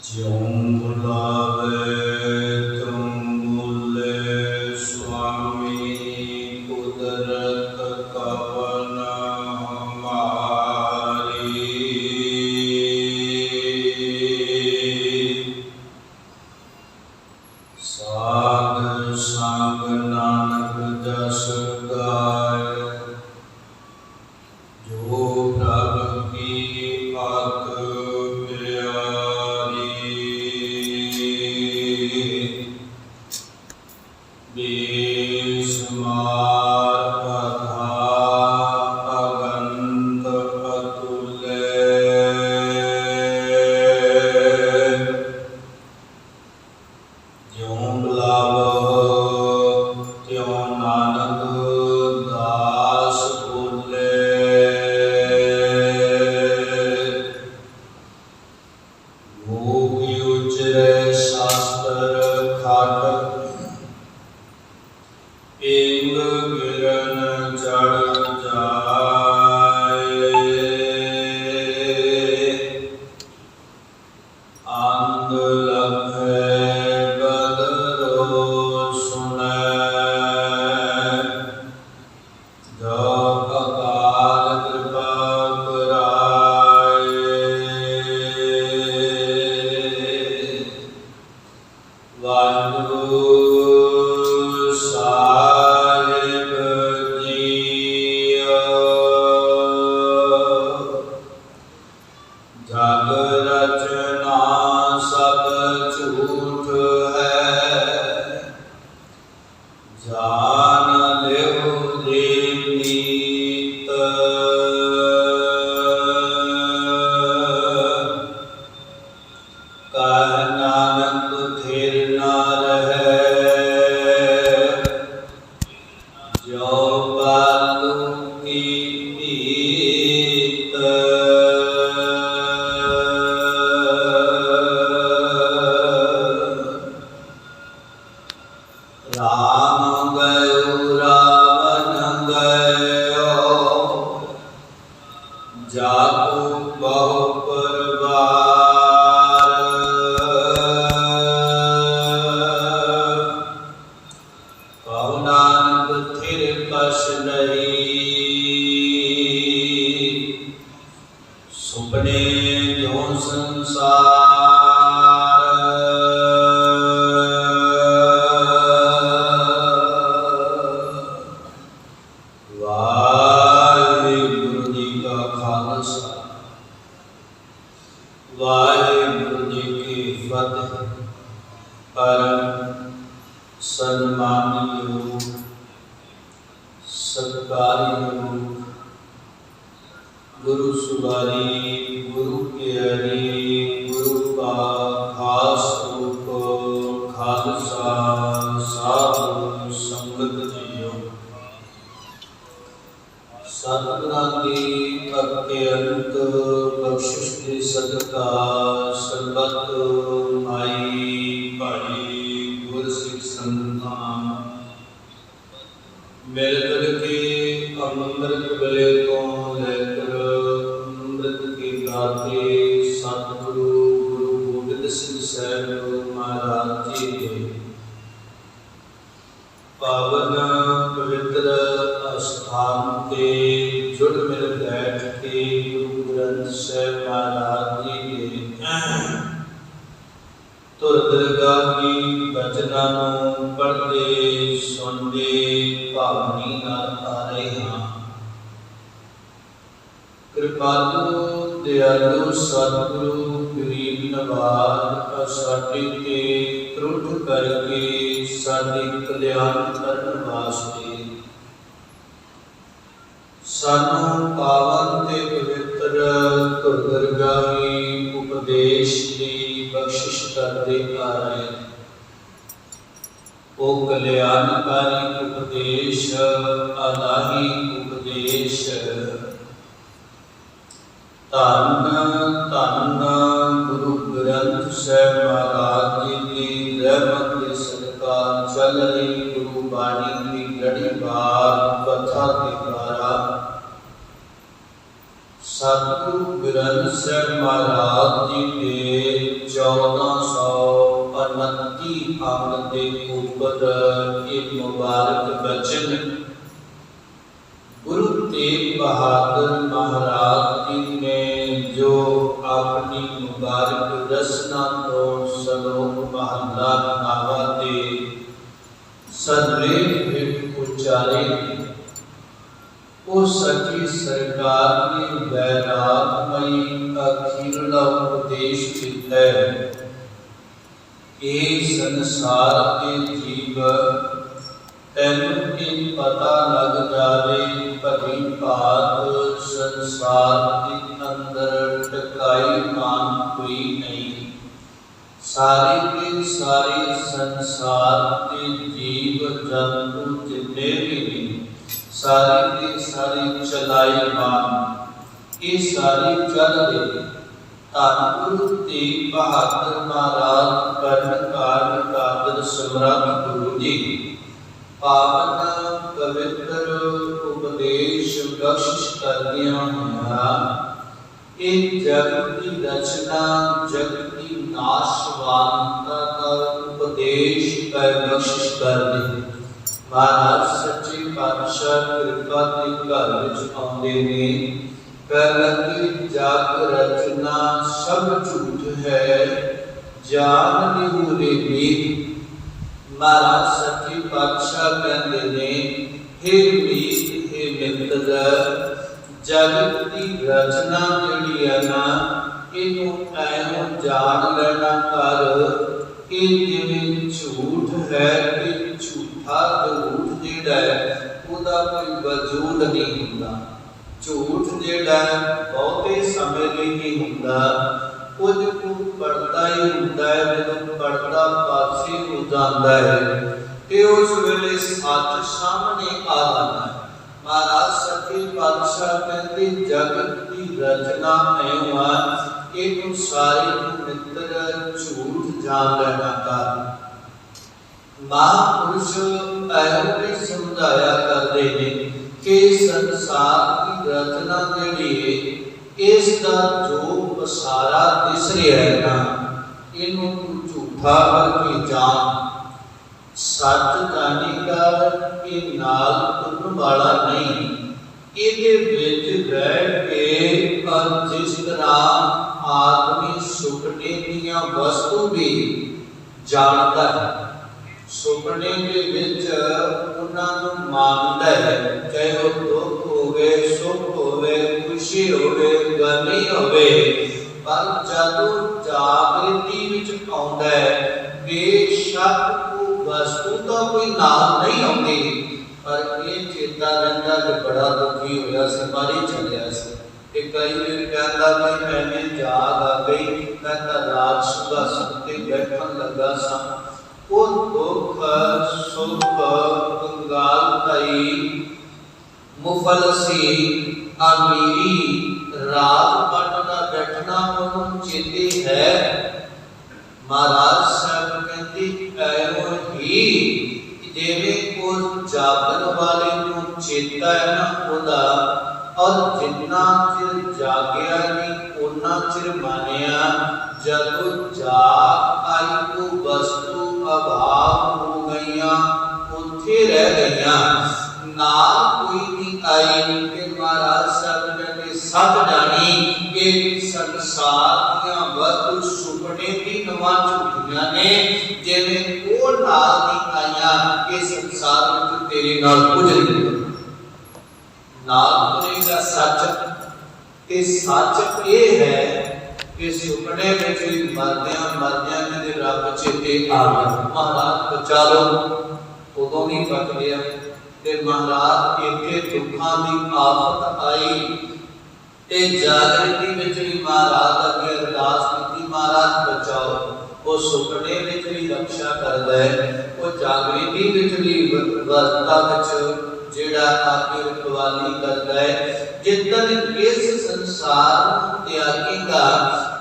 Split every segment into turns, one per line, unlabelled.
ज्यों बुलावे तुम बोले स्वामी, कुदरत कवन हमारी। साध संग नानक जस गायो, जो प्रभु की अत प्यारी। बेशुमार कथा अगंत अतुल्य, ज्यों बुलावो त्यों नानक दास बोले। भोग उचरे शास्त्र खाट, इंग गिरन चढ़ जाए। अंग लभै बदरो सुनै, जो अकाल कृपा कराए। वाहिगुरू साहिब जीओ, जग रचना सब झूठ है, जान लियो रे नीत। कह नानक थिर न रहे, जो बालू की पीत। राम गयो रावण गयो, जाको बहु परवार। कहो नानक थिर कछ नहीं, सुपने जो संसार। वाहिगुरू जी का खालसा, वाहिगुरू जी की फतेह। परम सन्मानयोग सत्कारयोग गुरु सुबारी, गुरु प्यारी, गुरु का खास रूप खालसा साधु संगत जियो। सतगुरां की अत्यंत बख्शिश के सदका सर्बत माई भाई गुरसिख संतान मिल करके अमृत वेले तो लेकर अमृत के गाते सतगुरु गुरु गोबिंद सिंह साहब महाराज जी के पावन पवित्र स्थान के जुड़ मिल बैठ के गुरु ग्रंथ साहिब महाराज जी के तुर दरगाह की बचना पढ़ते सुनते भावनी नाल आ रहे हाँ। कृपालु दयालु सतगुरु गरीब नवाज साडे ते त्रुट करके साडे कल्याण करन वास्ते सानू पावन ते पवित्र तुर दरगाही उपदेश की बख्शिश करते आ रहे। ओ कल्याणकारी उपदेश, अलाही उपदेश। धन धन गुरु ग्रंथ साहिब महाराज जी की रहमत के सदका चल रही गुरु बाणी की लड़ी बार कथा के द्वारा सतगुरु ग्रंथ साहिब महाराज जी के 1429 अंग के ऊपर एक मुबारक वचन गुरु तेग बहादुर महाराज जी ने जो अपनी मुबारक रचना तो श्लोक महला नावा के सदलेख विच उचारे वो सची सरकार ने वैरागमयी अखीरला उपदेश दिता है। ये संसार के जीव तैनू ये पता लग जावे भली भात संसार के अंदर टकाई मान कोई नहीं। सारे के सारे संसार के जीव जंतु जितने भी सारे के सारे चलाई मान ये सारे चल रहे। गुरु तेग बहादुर महाराज कर्ण कांड कादर समर्थ गुरु जी पावन पवित्र उपदेश बख्शिश करदियां होया एक जगत की रचना जगत की नाशवानता का उपदेश कर बख्शिश कर दे। महाराज सच्चे पातशाह कृपा के घर विच आउंदे ने कहलके जग रचना सब झूठ है जान निहुरे भी। महाराज सच्चे पातशाह कहते ने हे मीत हे मित्र जगत की रचना जिहड़ी है ना इनू ऐनू जान लेना कर कि जिवें झूठ है कि झूठा झूठ जिहड़ा है उहदा कोई वजूद नहीं हुंदा। झूठ जिहड़ा बहुते समय लई नहीं हुंदा कुछ को पड़ता ही हुंदा है। जदों पड़ता पासे हो जाता है ते उस वेले सच सामने आ जाता है। महाराज सच्चे पातशाह कहते जगत की रचना ऐवा इनू सारे मित्र झूठ जान लेना कर। महापुरुष ऐसे समझाया करते हैं कि संसार की रचना जिहड़ी इसका जो पसारा दिस रहा है ना इनू झूठा करके जान सच जानेगा कि नाल तुरन वाला नहीं। इहदे विच रह के जिस तरह आदमी सुपने दीयां वस्तु भी जानता है सुपने के विच उन्हां नूं मानदा है चाहे वो दुख होवे सुख होवे खुशी होवे गमी होवे पर जदों जागृति विच आउंदा है बेशक वस्तु तो कोई नाल नहीं आती पर ये चेता रहिंदा कि बड़ा दुखी होया सी मारी चलिया सी। कई बार कहता कि मैंने जाग आ गई मैं तो रात सुबह सुते बैठन लगा सा वो दुख सुख कंगालताई मुफलसी अमीरी रात पटना बैठना उन्होंने चेते है। महाराज साहब कहते ऐवो ही जिवें को जागण वाले को चेता है ना उदा और जिन्ना चिर जागया नहीं उन्ना चिर मानिया जदों जाग आई तो वस्तु अभाव हो गईया उथे रह गईया नाल कोई नहीं आई। के महाराज साहब कहते सब जानी कि संसार दियां वस्तु सुपने भी नवा झूठियां ने जिवें वो नाल नहीं आईया कि संसार विच तेरे नाल कुछ नहीं नाल तुरेगा सच। ते सच ये है कि सुपने विच मरदियां मरदियां मेरे रब चेते आ गया महाराज बचा लो उदों नहीं बच गया। ते महाराज इत्थे दुखां दी आफत आई ते जागृति विच भी महाराज अगे अरदास कीती महाराज बचाओ। वो सुपने विच भी रक्षा करदा है वो जागृति विच भी अवस्था विच जेड़ा आके रखवाली करता है। जितन इस संसार त्यागेगा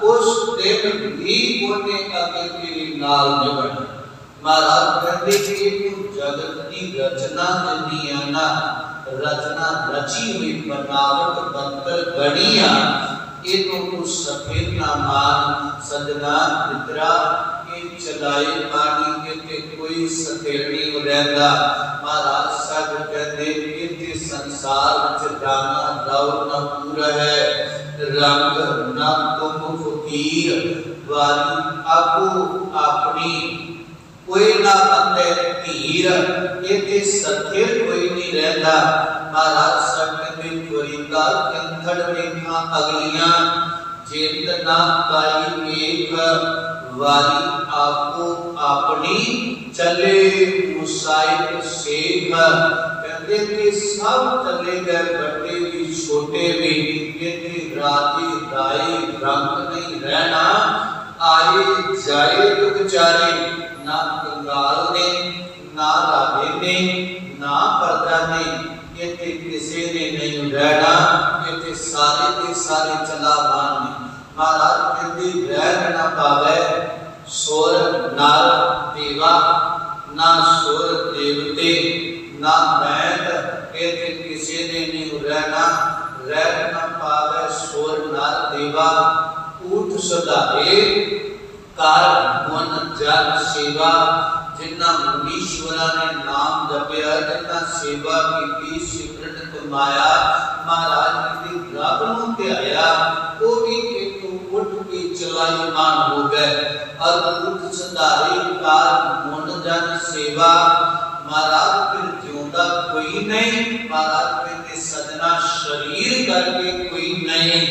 उस दिन भी ओने आके तेरे नाल निभना। महाराज कहते कि जगत की रचना जिन्नी है ना रचना रची हुई बनावट बनकर गणिया ये तो कुछ सफेद ना मान सजना मित्रा ये चलाई पानी के कोई सफेदी हो रहता। महाराज साहब कहते इतने संसार में जाना दौर न पूरा है रंग न तुम फकीर वाली आपो अपनी कोई ना बंदे धीर ये सथिर कोई नहीं रहता। महाराज साहब कहते गोरिंदा कंथड़ रेखा अगलियां जिंद ना पाई एक वाली आपको अपनी चले मुसाइब शेख। कहते कि सब चले गए बड़े भी छोटे भी ये राजी दाई रंग नहीं रहना आए जाए तो बेचारे ना कंगाल ने ना राधे ने ना पर्दा ने ये किसी ने नहीं रहना ये सारे के सारे चला मान महाराज कहते रह ना पावे सोर नर देवा ना सोर देवते ना मैत कहते किसी ने नहीं रहना रह ना पावे सोर नर देवा ऊठ सदाए कार मन जन सेवा जिन्ना मुनीश्वरा ने नाम जपया जिन्ना सेवा की सिमरन कमाया महाराज की रब नूं ध्याया वो भी एक उठ के चलायमान हो गए और उठ सदाई कार मन जन सेवा। महाराज फिर जिंदा कोई नहीं महाराज कहते सजना शरीर करके कोई नहीं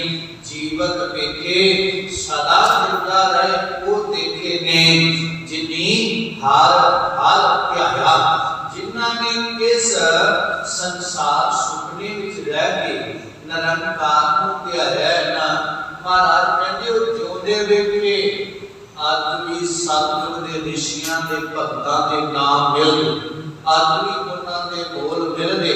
जीवत देखे सदा जिंदा रहे वो देखे ने जिनी हार हार त्यागा जिन्ना ने इस संसार सुपने विच रह के निरंकार को त्यागा ना महाराज कहते हो जिंदे वेखे अज भी सतयुग दे ऋषियां दे भक्तां दे नाम मिल अज भी उन्हां दे बोल मिलदे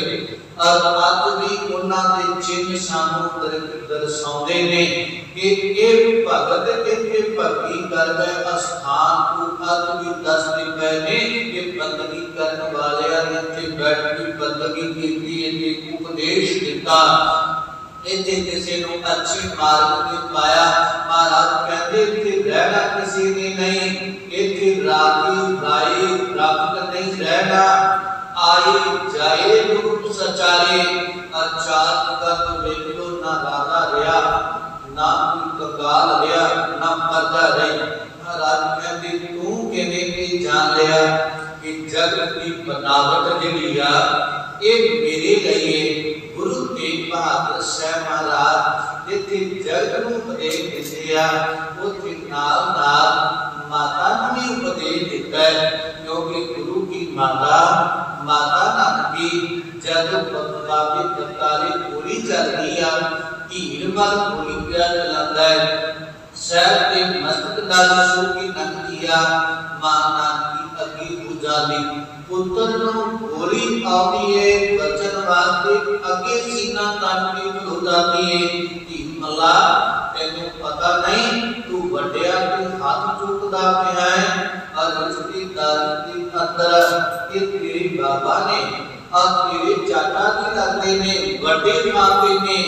और अज भी उन्हां दे चिन्ह सानू दर्शाउंदे ने कि ये भगत इत्थे भक्ति कर गए स्थान को अज भी दसदे पए ने कि बंदगी करन वालियां ने इत्थे बैठ के बंदगी कीती इत्थे उपदेश दिता इत्थे किसी नूं अच्छी मार्ग ते पाया। महाराज कहंदे इत्थे रहना किसी ने नहीं इत्थे राती राई रब नहीं रहना आए जाए रूप सचारे अचार का तो बेलो ना राधा रहा ना कंगाल रहा ना पर्दा रही। महाराज कहते तू कहने की जान लिया कि जगत की बनावट जिहड़ी आ ये मेरे लिए गुरु तेग बहादुर साहब महाराज जिथे जगत नूं उपदेश दिसिया उथे नाल नाल माता नूं भी उपदेश दिता है क्योंकि गुरु की माता माता नानकी जब बाबे 45 पूरी चल रही है हीर मल पूरी पिया चलाता है शहर के मस्तक नाल सो की नंग किया मां नानकी अगी उजाली पुत्र नूं गोली आउंदी है बचन वास्ते अगे सीना तन के खलो जाती है धी मल्ला तैनू पता नहीं तू वड्डिया के हाथ चुकदा पिया है और उसकी दादी अंदर ये तेरे बाबा ने और तेरे चाचा जी लगते ने वड्डे मापे ने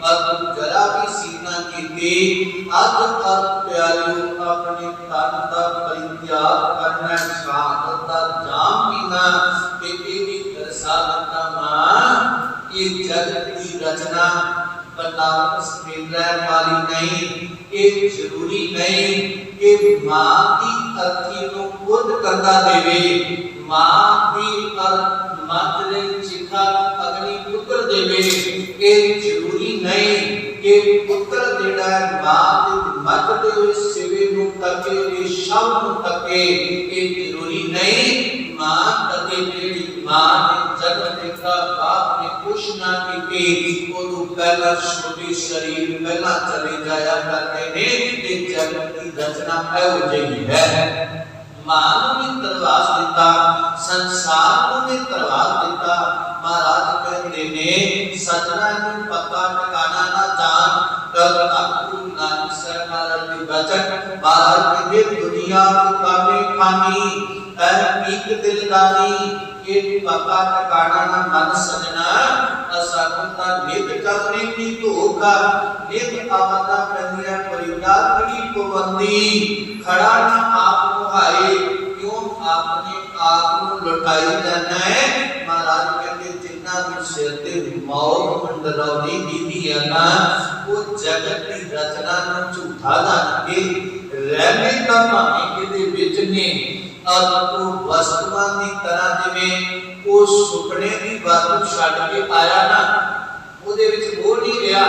और तू जरा भी सीना कीती अज तक प्यारियों अपने तन का परित्याग करना शहादत का जाम पीना कि तेरी दरसालत मां ये जगत की रचना बनावट मिलने वाली नहीं ये जरूरी नहीं कि मां की अर्थी को खुद करना देवे मां की मात्र शिखा अग्नि पुत्र देवे ये जरूरी नहीं कि पुत्र जेड़ा मां के मत दे सेवे नु तके ये शब्द नु तके ये जरूरी नहीं मां कदे जेड़ी मां ने जन्म देखा बाप ने कुछ ना की ओनु पहला छोटी शरीर पहला चले जाया करते ने ये जगत की रचना है हो गई है मां ने तरवास दिता संसार को ने तरवास दिता। महाराज कहते ने सजना को पता ठिकाना ना जान कर गुरु नानक साहब महाराज के वचन महाराज कहते दुनिया को कामे खानी पीक दिलदारी ये पक्का टकाना ना मन सजना असाकुता नित चलने की धोखा नित आवता पंदिया परिवार बड़ी पाबंदी खड़ा ना आप मुहाए क्यों आपने आप लुटाई जाना है। महाराज कहते जिन्ना भी सिर ते मौत मंडरावनी दीदी है ना वो जगत की रचना ना झूठा जाने रहने का भावे के विच ने और तो वस्तुआं दी तरह जिवें वो सुपने दी वस्तु छड्ड के आया ना ਉਹਦੇ ਵਿੱਚ ਉਹ नहीं रहा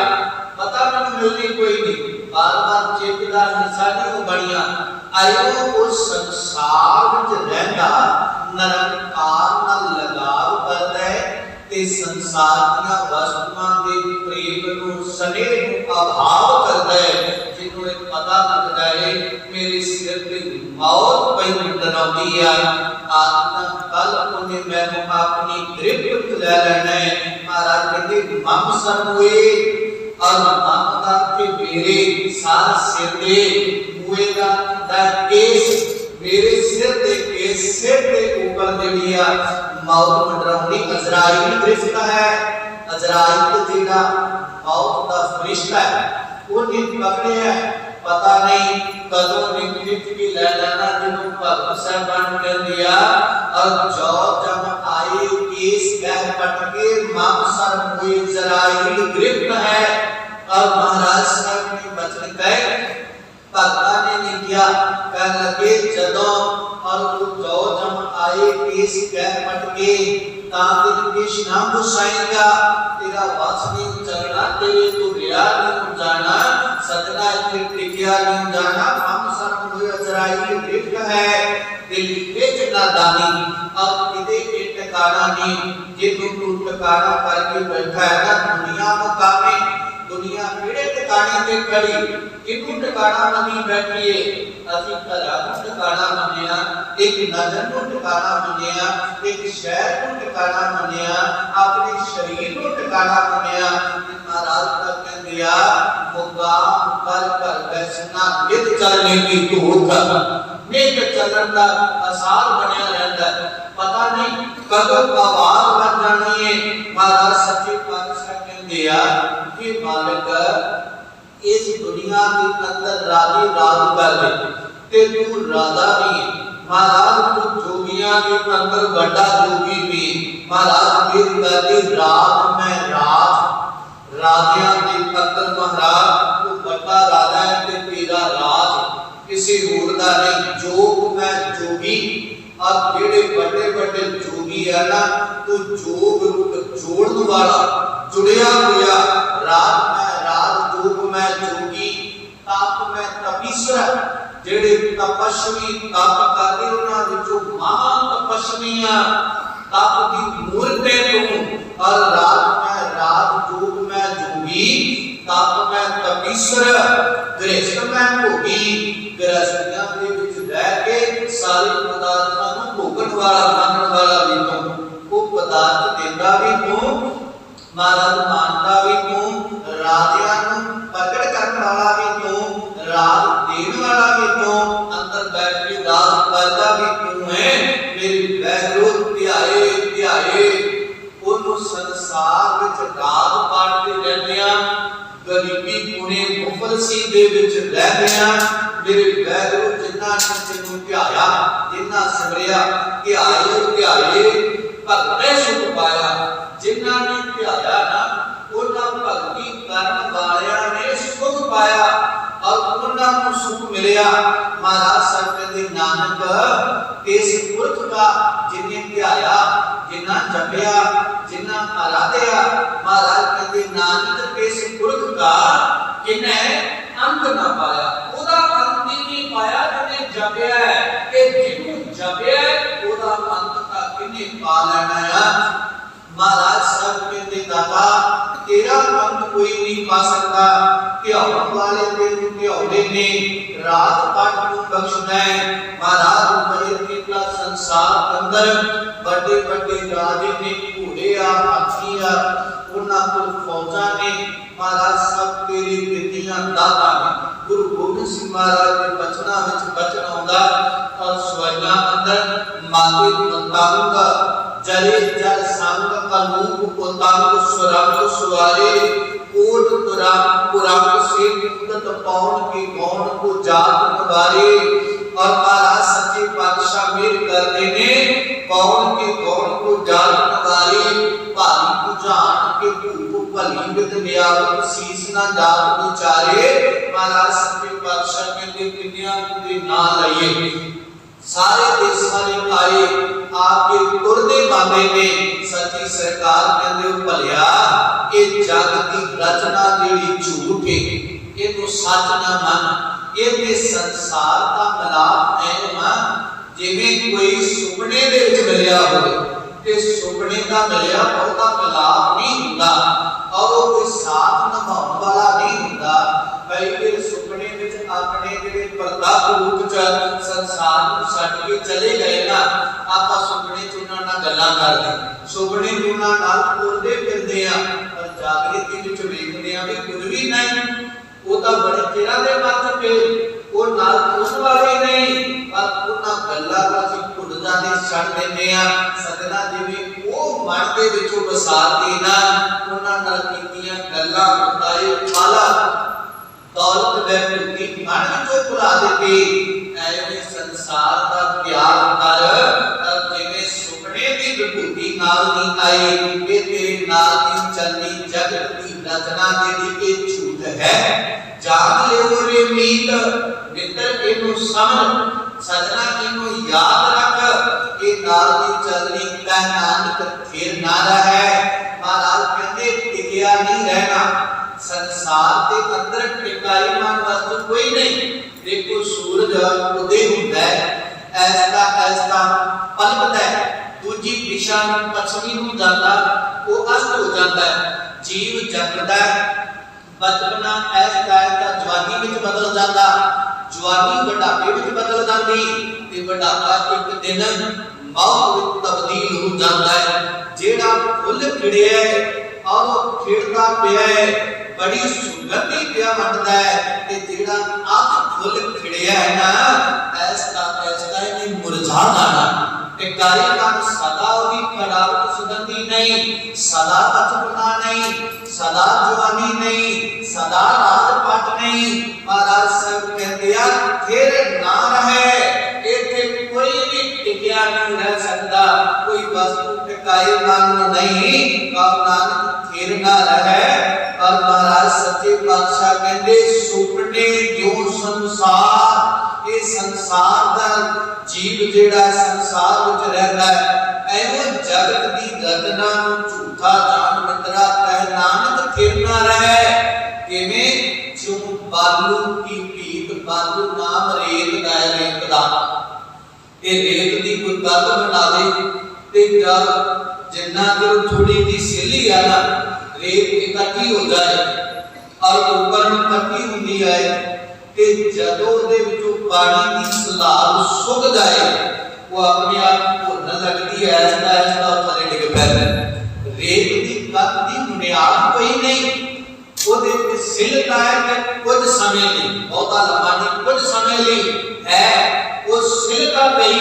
पता मैनूं मिलनी कोई नहीं बार बार चित्त दा हिस्सा नहीं हो बनिया आयो उस संसार विच रहंदा निरंकार नाल लगाव करदा है ते संसार ਦੀਆਂ वस्तुआं दे प्रेम ਨੂੰ स्नेह ਨੂੰ अभाव करदा है जिन्हों एक पता लगदा है मेरे सिर ते मौत पई मंडराउंदी है आत्मा कल उन्हें मैनूं अपनी गिरफ्त ले लेना है। महाराज कहते मम सर्वे और मम का के मेरे सार सिर दे मुएगा दा केस मेरे सिर दे केस सिर दे ऊपर जड़ी आ मौत मंडराउंदी अजराइल गिरफ्त है। अजराइल जेड़ा मौत दा फरिश्ता है उन्हें पकड़े है पता नहीं कदों निकलित की ले लेना जिन्हों भगत साहब कर दिया और जो जब आए केस कह पटके मम सर मुए जराइल गिरफ्त है। और महाराज साहब ने वचन कहे भगता ने नहीं किया कह लगे जदों और जो जब आए केस कह पटके ताकि पेश ना गुस्साएगा तेरा वास नहीं चलना तेरे तो रिया नहीं जाना सजना इतने टिकिया नहीं जाना हम सब कोई अजराइल गिरफ्त है दिल विच नादानी और किदे के टकाना नहीं जिन्हों तू टकाना करके बैठा है ना दुनिया मुकामे दुनिया केड़े टकाने ते खड़ी इनू टकाना मनी बैठिए ਅਸੀਂ ਘਰਾਂ ਨੂੰ ਟਿਕਾਣਾ ਮੰਨਿਆ ਇੱਕ ਨਜ਼ਰ ਨੂੰ ਟਿਕਾਣਾ ਮੰਨਿਆ ਇੱਕ ਸ਼ਹਿਰ ਨੂੰ ਟਿਕਾਣਾ ਮੰਨਿਆ ਆਪਣੇ ਸਰੀਰ ਨੂੰ ਟਿਕਾਣਾ ਮੰਨਿਆ। महाराज का कहते आ मुकाम कर कर बैठना नित चलने की धूप नित चलन का आसार बनया रहता है पता नहीं कब आवाज बन जानी है। महाराज सच्चे पातशाह कहते आ कि मालिक इस दुनिया के अंदर राजी राज कर दे ते तू राजा नहीं है। महाराज तू जोगियां के अंदर बड़ा जोगी भी महाराज मेरी गलती राज में राज राजियां के अंदर महाराज तू बड़ा राजा है ते तेरा राज किसी होर दा नहीं जोग में जोगी और जेड़े बड़े बड़े जोगी है ना तू जोग रूप जोड़न वाला जुड़िया होया राज में राज जोग में जोगी तप में तपीश्वर जेड़े तपस्वी तप करदे उन्हां विचों महान तपस्वियां तप दी मूर्ते तू और राज में राज जोग में जोगी तप में तपीश्वर गृहस्थ में भोगी गृहस्थियां दे विच रह के सारे पदार्थां नूं भोगण वाला मानण वाला भी तू वो पदार्थ देंदा भी तू महाराज मानता भी तू राजियां नूं प्रगट करन वाला भी तू राज देने वाला भी तू अंदर बैठ के राज करता भी तू है। मेरी वैगुरु ध्याए ध्याए उन संसार विच राज पाड़ते रहंदियां गरीबी पुणे मुफलसी दे विच रहंदियां मेरे वैगुरु जिन्ना ने तैनूं ध्याया जिन्ना सिमरिया ध्याए ध्याए भगते सुख पाया जिन्ना ने ध्याया ना उन्हां भगती करन वालियां ने सुख पाया और उन्हां नूं सुख मिलिया। महाराज साहब कहते नानक इस पुरख का जिन्हें ध्याया जिन्ना जपया जिन्ना आराधया महाराज कहते नानक इस पुरख का किन्हें अंत ना पाया ओदा अंत नहीं पाया जिन्हें जपया है कि जिन्हों जपया ओदा अंत का किन्हें पा लेना है। महाराज साहब कहते दाता तेरा अंत कोई नहीं पा सकता ध्यान वाले तेरे ध्याने ने रात पाठ को बख्शना है। महाराज मेरे कितना संसार अंदर बड़े बड़े राजे ने घोड़े आ हाथी आ उन्हां को फौजा ने महाराज सब तेरी विधियां दाता ने गुरु गोबिंद सिंह महाराज के बचना विच बचन आउंदा और सवाइयां अंदर माते मंताऊंगा चले जल संग अनूप पतंग सुरंग सुवारे कोट पुरंग से मुक्तत पौन के गौण को जात नवारे। और महाराज सच्चे पातशाह मेर कर देने पौन के गौण को जात नवारे। भारी बुझान के धूप भली विद लियावत शीस ना जात विचारे। महाराज सच्चे पातशाह कहते किन्नियां दे ना लइए सारे देशां ने आए आपके तुरदे बांधे ने। सच्ची सरकार कहते हो भलिया ये जग की रचना जेड़ी झूठ है इहनू सच ना मन। ये संसार का मिलाप है जिवें कोई सुपने दे विच मिलिया होवे ते सुपने का मिलिया बहुता मिलाप नहीं हुंदा और वो कोई साथ निभाउण वाला नहीं हुंदा। कई बार सुपने विच अपने जेहड़े प्रताप रूप च संसार नूं छड्ड के चले गए ना आपां सुपने च उन्हां नाल गल्लां करदे सुपने च उन्हां नाल तुरदे फिरदे आ पर जागृति विच वेखदे आ कि कुछ भी नहीं वो तो बड़े चिरां दे मर चुके वो नाल तुरन वाले नहीं पर उन्हां गल्लां दा असीं भुल जांदे छड्ड दिंदे आ। सदना जिवें वो मन दे विचों वसार के ना उन्हां नाल कीतीआं गल्लां मुकाए पाला दौलत वैभूति मन विचों भुला देते ऐवें संसार दा प्यार कर जिवें सुपने दी विभूति नाल नहीं आई ये तेरे नाल नहीं चलनी जगत दी रचना जेड़ी ए झूठ है। जाग ले रे मीत मित्र इनु समझ सजना इनु याद रख ये नाल दी चलनी कह नानक फिर ना रहे। महाराज कहते टिकिया नहीं रहना संसार के अंदर टिकाई मान वस्तु कोई नहीं। देखो सूरज उदय होता है ऐसा पलकता है दूजी दिशा में पश्चिमी हो जाता वो अस्त हो जाता है। जीव जगदा बचपना ऐसा जवानी में बदल जाता जवानी बुढ़ापे में बदल जाती ते बुढ़ापा एक दिन मौत में तब्दील हो जाता है। जेड़ा फुल खिड़िया है और खिड़दा पिया है बड़ी सुगंधी पिया बनता है ते जेड़ा अब फुल खिड़िया है ना ऐसा ही मुरझा जाना। टिकारी का सदा भी खड़ावट सुगंधी नहीं सदा बचपना नहीं सदा जवानी नहीं सदा राजपाट नहीं। महाराज साहब कहते हैं फिर ना रहे इथे कोई भी टिकिया नहीं रह सकता कोई वस्तु टिकाए मान नहीं और नानक फिर ना रहे। और महाराज सच्चे पातशाह कहते सुपने जो संसार ये संसार दा जीव जेड़ा संसार विच रहता है एवं जगत दी रचना नूं झूठा जान मित्रा कह नानक फिर ना रहे। किवें जो बालू की पीत बालू नाम रेत दा रेत दा ये रेत दी कोई गल बना दे ते जिन्ना जो थोड़ी दी सिली आ ना रेत इकट्ठी हो जाए और ऊपर में इकट्ठी हुंदी है ते जदों दे विचों पानी दी सलाब सुक जाए वो अपने आप भुन लगती है ऐसा थले डिग पैंदा। रेत दी कद दी बुनियाद कोई नहीं ओदे विच सिलता है कुछ समय लिए बहुता लंबा नहीं कुछ समय लिए है वो सिलता पई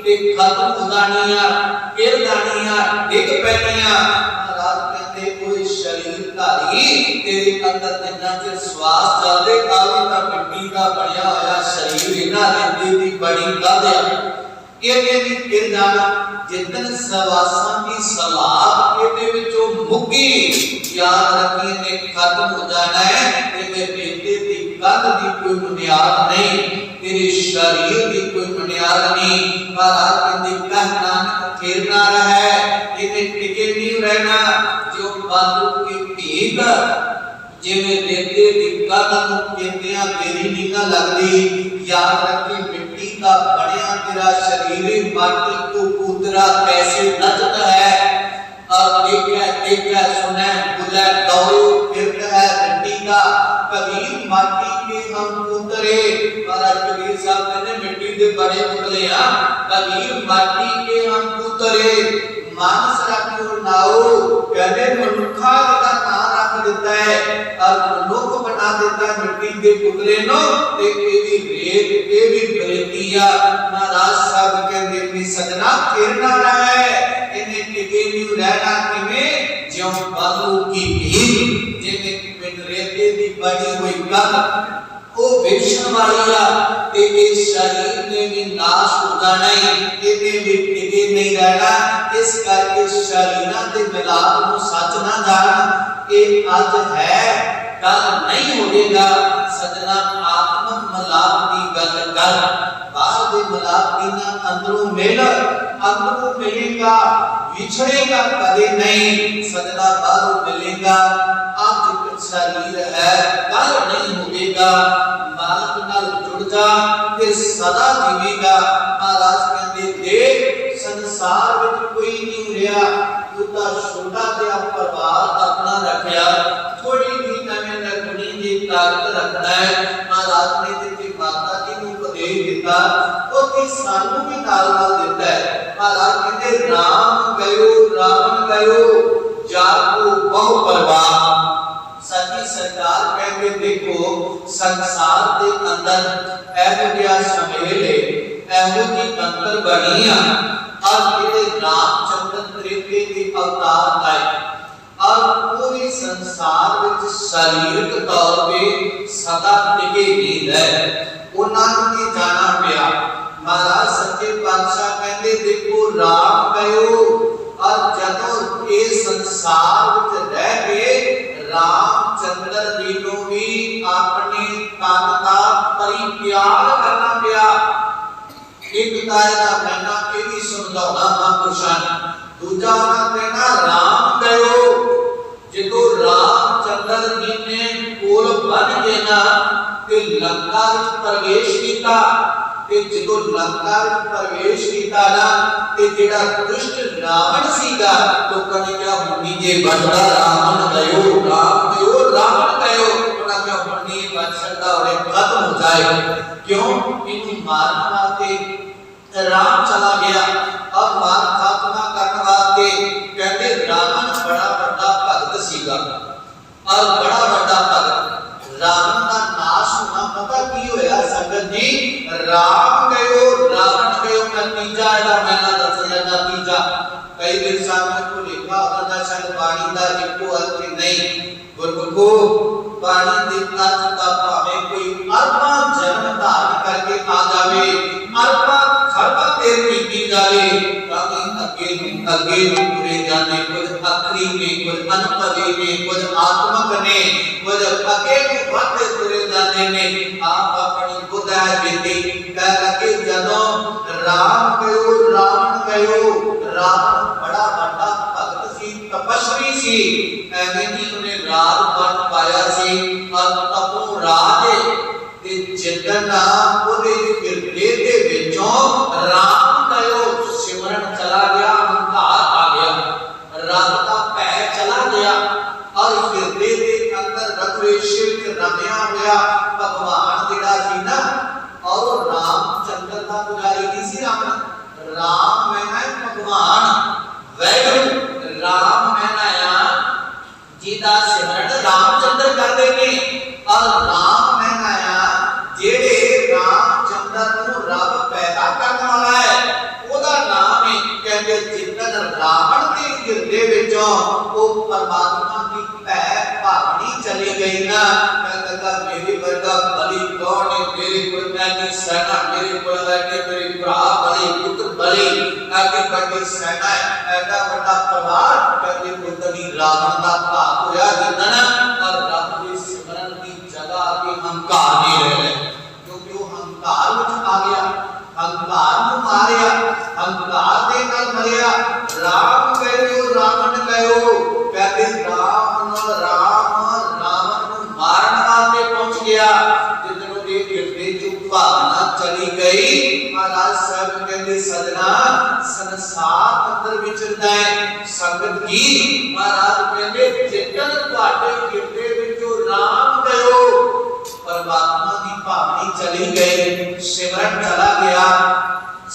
ते खत्म हो जानियां गिर जानियां डिग पैनियां। महाराज कहते कोई शरीर धारी तेरे अंदर जिन्ना चिर श्वास चलदे काली दा मिट्टी दा बनया होया शरीर इना रेती दी बड़ी गल है ਇਹਦੇ ਵੀ ਫਿਰ ਜਾਣਾ ਜਿੱਦਨ ਸਵਾਸਾਂ ਦੀ ਸਲਾਬ ਇਹਦੇ ਵਿੱਚੋਂ ਮੁੱਕੀ ਯਾਦ ਰੱਖੀ ਨੇ ਖਤਮ ਹੋ ਜਾਣਾ ਹੈ ਤੇ ਬੇਟੇ ਦੀ ਕੱਦ ਦੀ ਕੋਈ ਬੁਨਿਆਦ ਨਹੀਂ ਤੇਰੇ ਸ਼ਰੀਰ ਦੀ ਕੋਈ ਬੁਨਿਆਦ ਨਹੀਂ। ਮਹਾਰਾਜ ਕਹਿੰਦੇ ਕਹਿ ਨਾਨਕ ਫਿਰ ਨਾ ਰਹੇ ਇਹਦੇ ਟਿਕੇ ਨਹੀਂ ਰਹਿਣਾ ਜੋ ਬਾਲੂ ਕੀ ਭੀਗ ਜਿਵੇਂ ਰੇਤੇ ਦੀ ਕੱਦ ਨੂੰ ਕਹਿੰਦਿਆਂ ਤੇਰੀ ਨਹੀਂ ਨਾ ਲੱਗਦੀ। याद रखी मिट्टी का बनया तेरा शरीर माटी को कूतरा कैसे नचता है और देखा सुना बुला दौड़ो फिरता है मिट्टी का कबीर माटी के हम कूतरे। महाराज कबीर साहब ने मिट्टी के बड़े पुतले हैं कबीर माटी के हम कूतरे मानस रखो नाओ कहने मनुखा का नाम रख देता है और मनुख बना देता है मिट्टी के पुतले नो ते ये भी रेत ये भी बरेतिया। महाराज साहब कहते भी सजना फिर ना रहे इन्हें न्यू रहना किवें ज्यों बालू की भीड़ जिवें पिंड रेते दी बनी हुई कंध ओ विछण वाली आ ते इस शरीर ने भी नाश हो जाना है इने भी टिके नहीं रहना इस करके शरीरां दे मिलाप नूं सच ना जान कि अज है कल नहीं होगा सजना आत्मक मिलाप की गल कर बाहर दे मिलाप की ना अंदरों मिलेगा विछड़ेगा कदे नहीं सजना बाहरों मिलेगा आज शरीर है कल नहीं होगा मालक नाल जुड़ जा फिर सदा जीवेगा महाराज कहते देख संसार विच कोई नहीं रहा तू तां छोटा जिहा परिवार अपना रखिया थोड़ी जी नवीं रखनी दी ताकत रखना है महाराज ने जिथे माता जी नूं उपदेश दिता उथे सानू भी नाल दिता है महाराज कहते राम गयो जाको बहु परवाह सच्ची सरकार कहते देखो संसार के अंदर ऐहो जिहा समेले ऐहो जी मंत्र बनी और जेडे रामचंद्र त्रेते के अवतार आए और पूरे संसार विच शारीरिक तौर पे सदा टिके नहीं रहे उन्होंने भी जाना पिया महाराज सच्चे पातशाह कहते देखो राम गयो और जदों ये संसार विच रह के रामचंद्र जी को भी अपने तन का परित्याग करना पिया एक ताया कहना ये भी समझाना महापुरुषां दूजा ना कहना राम गयो जो रामचंद्र जी ने कोल बन के ना ते लंका विच प्रवेश किया ते जो लंका विच प्रवेश किया ना ते जेड़ा दुष्ट रावण सीगा लोकां ने क्या मुन्नी जे बड़ा रावण गयो उन्हें क्या मुन्नी बच सकदा और खत्म हो जाए क्यों इन्हें मारने वास्ते राम चला गया अब मार खात्मा करने वास्ते कहते रावण बड़ा बड़ा भगत सीगा और बड़ा बड़ा भगत रावण का नाश होना पता की होया संगत जी राम गयो रावण गयो नतीजा एदा मैंने दसया नतीजा कई बार सामने को लिखा होता शायद बाणी दा इको अर्थ नहीं गुरमुखो बाणी दे अर्थ का भावे कोई अरबा जन्म धारण करके आ जावे अरबा खरबा देर कीती जावे ताकि अगे पूरे जाने कुछ आखरी में कुछ अनपदे में कुछ आत्मक ने कुछ अगे बढ़ते पूरे जाने में आप अपनी बुद्धा बीती कह लगे जदों राम गयो रावण बड़ा बड़ा भगत सी तपस्वी सी एवें ही उन्हें राज बन पाया सी और तपों राज ते जितना ओदे किरदे दे विचों राम गयो सिमरन चला गया अहंकार आ गया रब का भय चला गया और किरदे दे अंदर रघुवेश्वर के रमया होया भगवान जेड़ा सी ना और रामचंद्र का पुजारी नहीं सी राम मैना भगवान वैगुरु राम मैना जीदा सिमरन रामचंद्र करते ने और राम मैना जेड़े रामचंद्र को रब पैदा करने वाला है ओदा नाम है कहते जितन रावण के हिरदे विचों वो परमात्मा की भै भावनी चली गई ना कहता मेरे वर्गा बलि कौन है मेरे कोल मैंने सेना मेरे कोल बैठे मेरे भरा बलि पुत्र बलि आगे बढ़े सेना ऐसा बड़ा परिवार कहते पुत्री रावण का भाग होया जितना और रब के सिमरन की जगह के अहंकार नहीं रहे क्योंकि वो अहंकार विच आ गया अहंकार को मारिया अहंकार दे नाल मरिया राम गयो रावण गयो कहते रावण को मारन वास्ते पहुंच गया जितनों दे हिरदे चो भावना चली गई महाराज साहब कहते सजना संसार अंदर विचरदा है संगत की महाराज कहते जितन ਤੁਹਾਡੇ हिरदे विचों राम गयो परमात्मा की भावनी चली गई सिमरन चला गया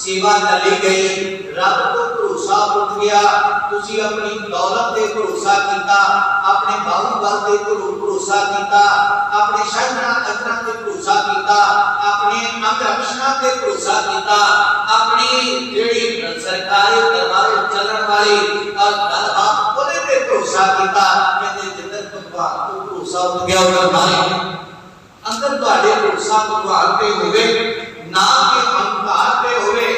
सेवा चली गई रब को भरोसा उठ गया तुसी अपनी दौलत पे भरोसा कीता अपने बाहुबल पे भरोसा कीता अपने शस्त्रा अस्त्रा पे भरोसा कीता अपने अंगरक्षणा पे भरोसा कीता अपनी जेड़ी सरकारी दरबार चलन वाली और भरोसा किया, कहते जिधर भगवान को भरोसा उठ गया उधर मारे। अंदर तुहाडे भरोसा भगवान पे होवे, ना कि अहंकार पे होवे,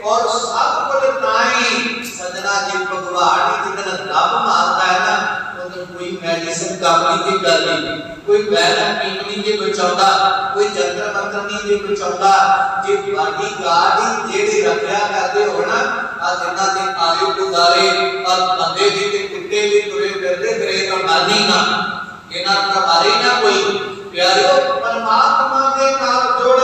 और सब कुछ ताई सजना जी भगवान जिधर रब मारता है ना, उधर कोई मेडिसिन काम नहीं करती, कोई वैद नहीं जे बचाउंदा, कोई जंतर मंत्र नहीं जे बचाउंदा। जे बाडी गार्ड जेड़े रखया करदे होना आ जिन्हां दे आले गुजारे और बंदे जी ते कुत्ते भी तुरे फिरदे फिरे तो मारनी ना, इन्हां दा मारे ना कोई। प्यारियो परमात्मा दे नाल जोड़,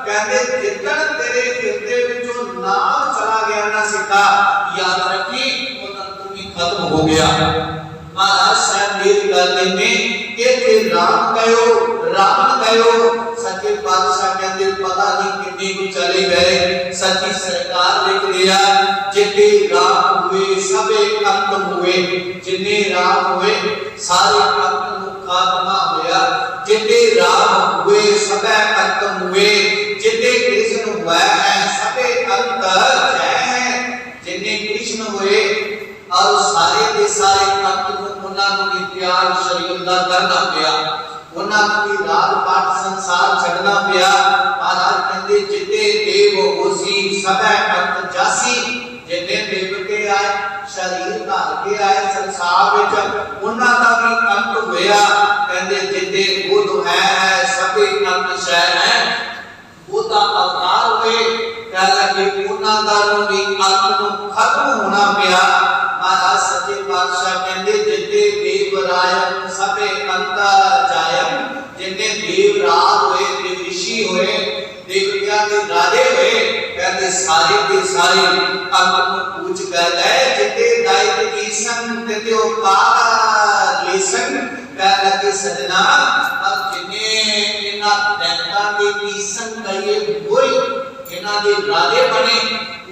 कहंदे जिदन तेरे हिरदे विचों नाम चला गया ना सीता, याद रखी उदन तू भी खत्म हो गया। महाराज साहब मेरी गल में के राम गयो, रावण गयो, सच्चे पातशाह कहते पता नहीं कितने को चले गए। सच्ची सरकार लिख दिया जितने राम हुए सबे खत्म हुए, जितने राम हुए सारे खत्म खात्मा होया, जितने राम हुए सबे खत्म हुए, जितने कृष्ण हुआ है सबे अंत जय है, जितने कृष्ण हुए और सारे के सारे खत्म उन्होंने भी त्याग शरीर का करना पिया, उन्होंने भी रात पाठ संसार छड़ना पिया। महाराज कहते जिते देव होसी सबे अंत जासी, जिते देवते आए शरीर धार के आए संसार विच उन्हां दा भी अंत होया। कहते जिते बुद्ध है सबे अंत शय है, बुद्ध अवतार हुए, कह लगे उन्हां दा भी अंत नूं खत्म होना पिया। महाराज सच्चे पातशाह कहते जिते देवरायन सबे अंत जायन, जिन्ने देवराज हुए, देव ऋषि हुए, देवत्या के राजे हुए, कहते सारे के सारे अंत को पूछ कर गए। जिते दायित्व की संग तिते उपार लेसन, कह लगे सजना अब जिन्ने इन्हां दैतां दे की संग कहिए कोई इन्हां दे राजे बने,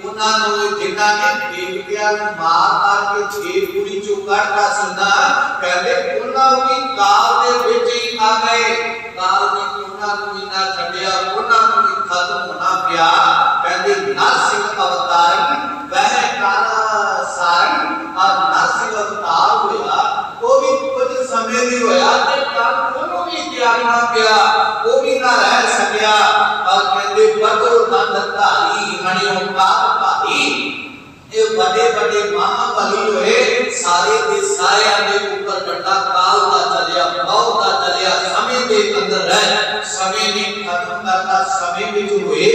उन्होंने जिन्हां ने देवत्या नूं मार मार के देवपुरी चों कढ़ता सीना, कहते उन्होंने भी काल दे विच ही आ गए, काल ने उन्होंने भी ना छड्डिया, उन्होंने भी खत्म होना पिया। कहते नरसिंह अवतार वह काल सारन और नरसिंह अवतार होया, वो भी कुछ समय नहीं होया ते काल उन्हों भी त्यागना पिया, वो भी ना रह सकिया। और कहते बड़ो दंड धारी हणियों काल भारी, ये बड़े बड़े महाबली हुए, सारे के सारे दे ऊपर बड़ा काल दा चलिया, मौत दा चलिया, समय के अंदर रह, समय ने खत्म करता, समय विच हुए,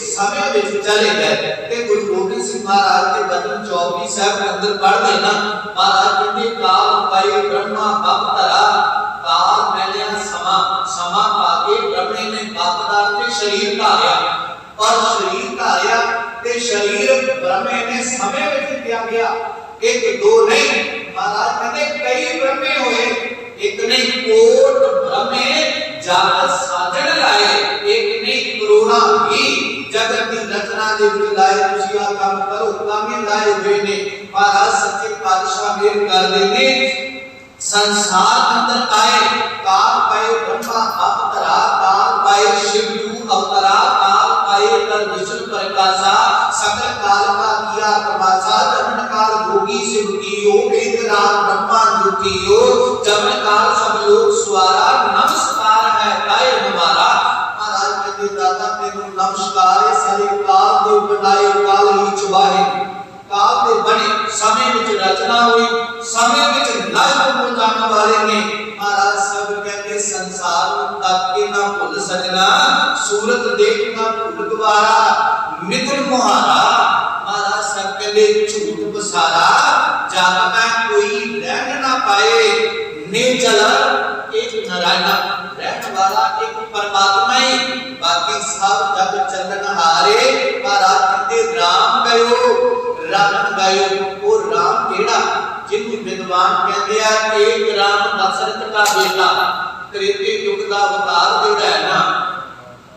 समय विच चले गए। ते गुरु गोबिंद सिंह महाराज के वचन 24 साहब अंदर पढ़ देना। महाराज कहते काल पाई ब्रह्मा बपतरा, काल मैलिया समा, समा पाके ब्रह्मे ने बपतरा के शरीर धारिया, और शरीर धारिया ते शरीर ब्रह्मे ने समय में त्यागया। एक दो नहीं, महाराज कहते कई ब्रह्मे हुए, एक नहीं कोट ब्रह्मे जागत साधन लाए, एक नहीं करोड़ा भी जगत की रचना दे विच लाए, तुसी आ काम करो कामे लाए हुए ने। महाराज सच्चे पातशाह मेर कर देंगे संसार अंदर आए, काल पाए ब्रह्मा अवतरा, काल पाए शिव अवतरा, काल पाए कर विष्णु प्रकाशा, सकल काल का किया तमाशा, जमन काल भोगी शिव कीयो, वेद रात ब्रह्मा जुटियो, जमन काल सब लोग सुवारा, नमस्कार है गाय हमारा। महाराज कहते दादा तेनू नमस्कार है, सारे काल दे बनाए काल ही चुबाए, काल दे बने समय विच रचना हुई, समय विच नष्ट हो जाने वाले ने। महाराज सब कहते संसार तक के ना भूल सजना, सूरत देख ना भूल गवारा, मित्र मुहारा। महाराज सब कहते झूठ बसारा, जग में कोई रह ना पाए, निचल एक नारायण रहने वाला एक परमात्मा ही, बाकी सब जग चलन हारे। महाराज कहते राम गयो, रावण गयो, वो राम केड़ा जिन्हों विद्वान कहते हैं एक राम दशरथ का बेटा, त्रेते युग का अवतार जोड़ा है ना,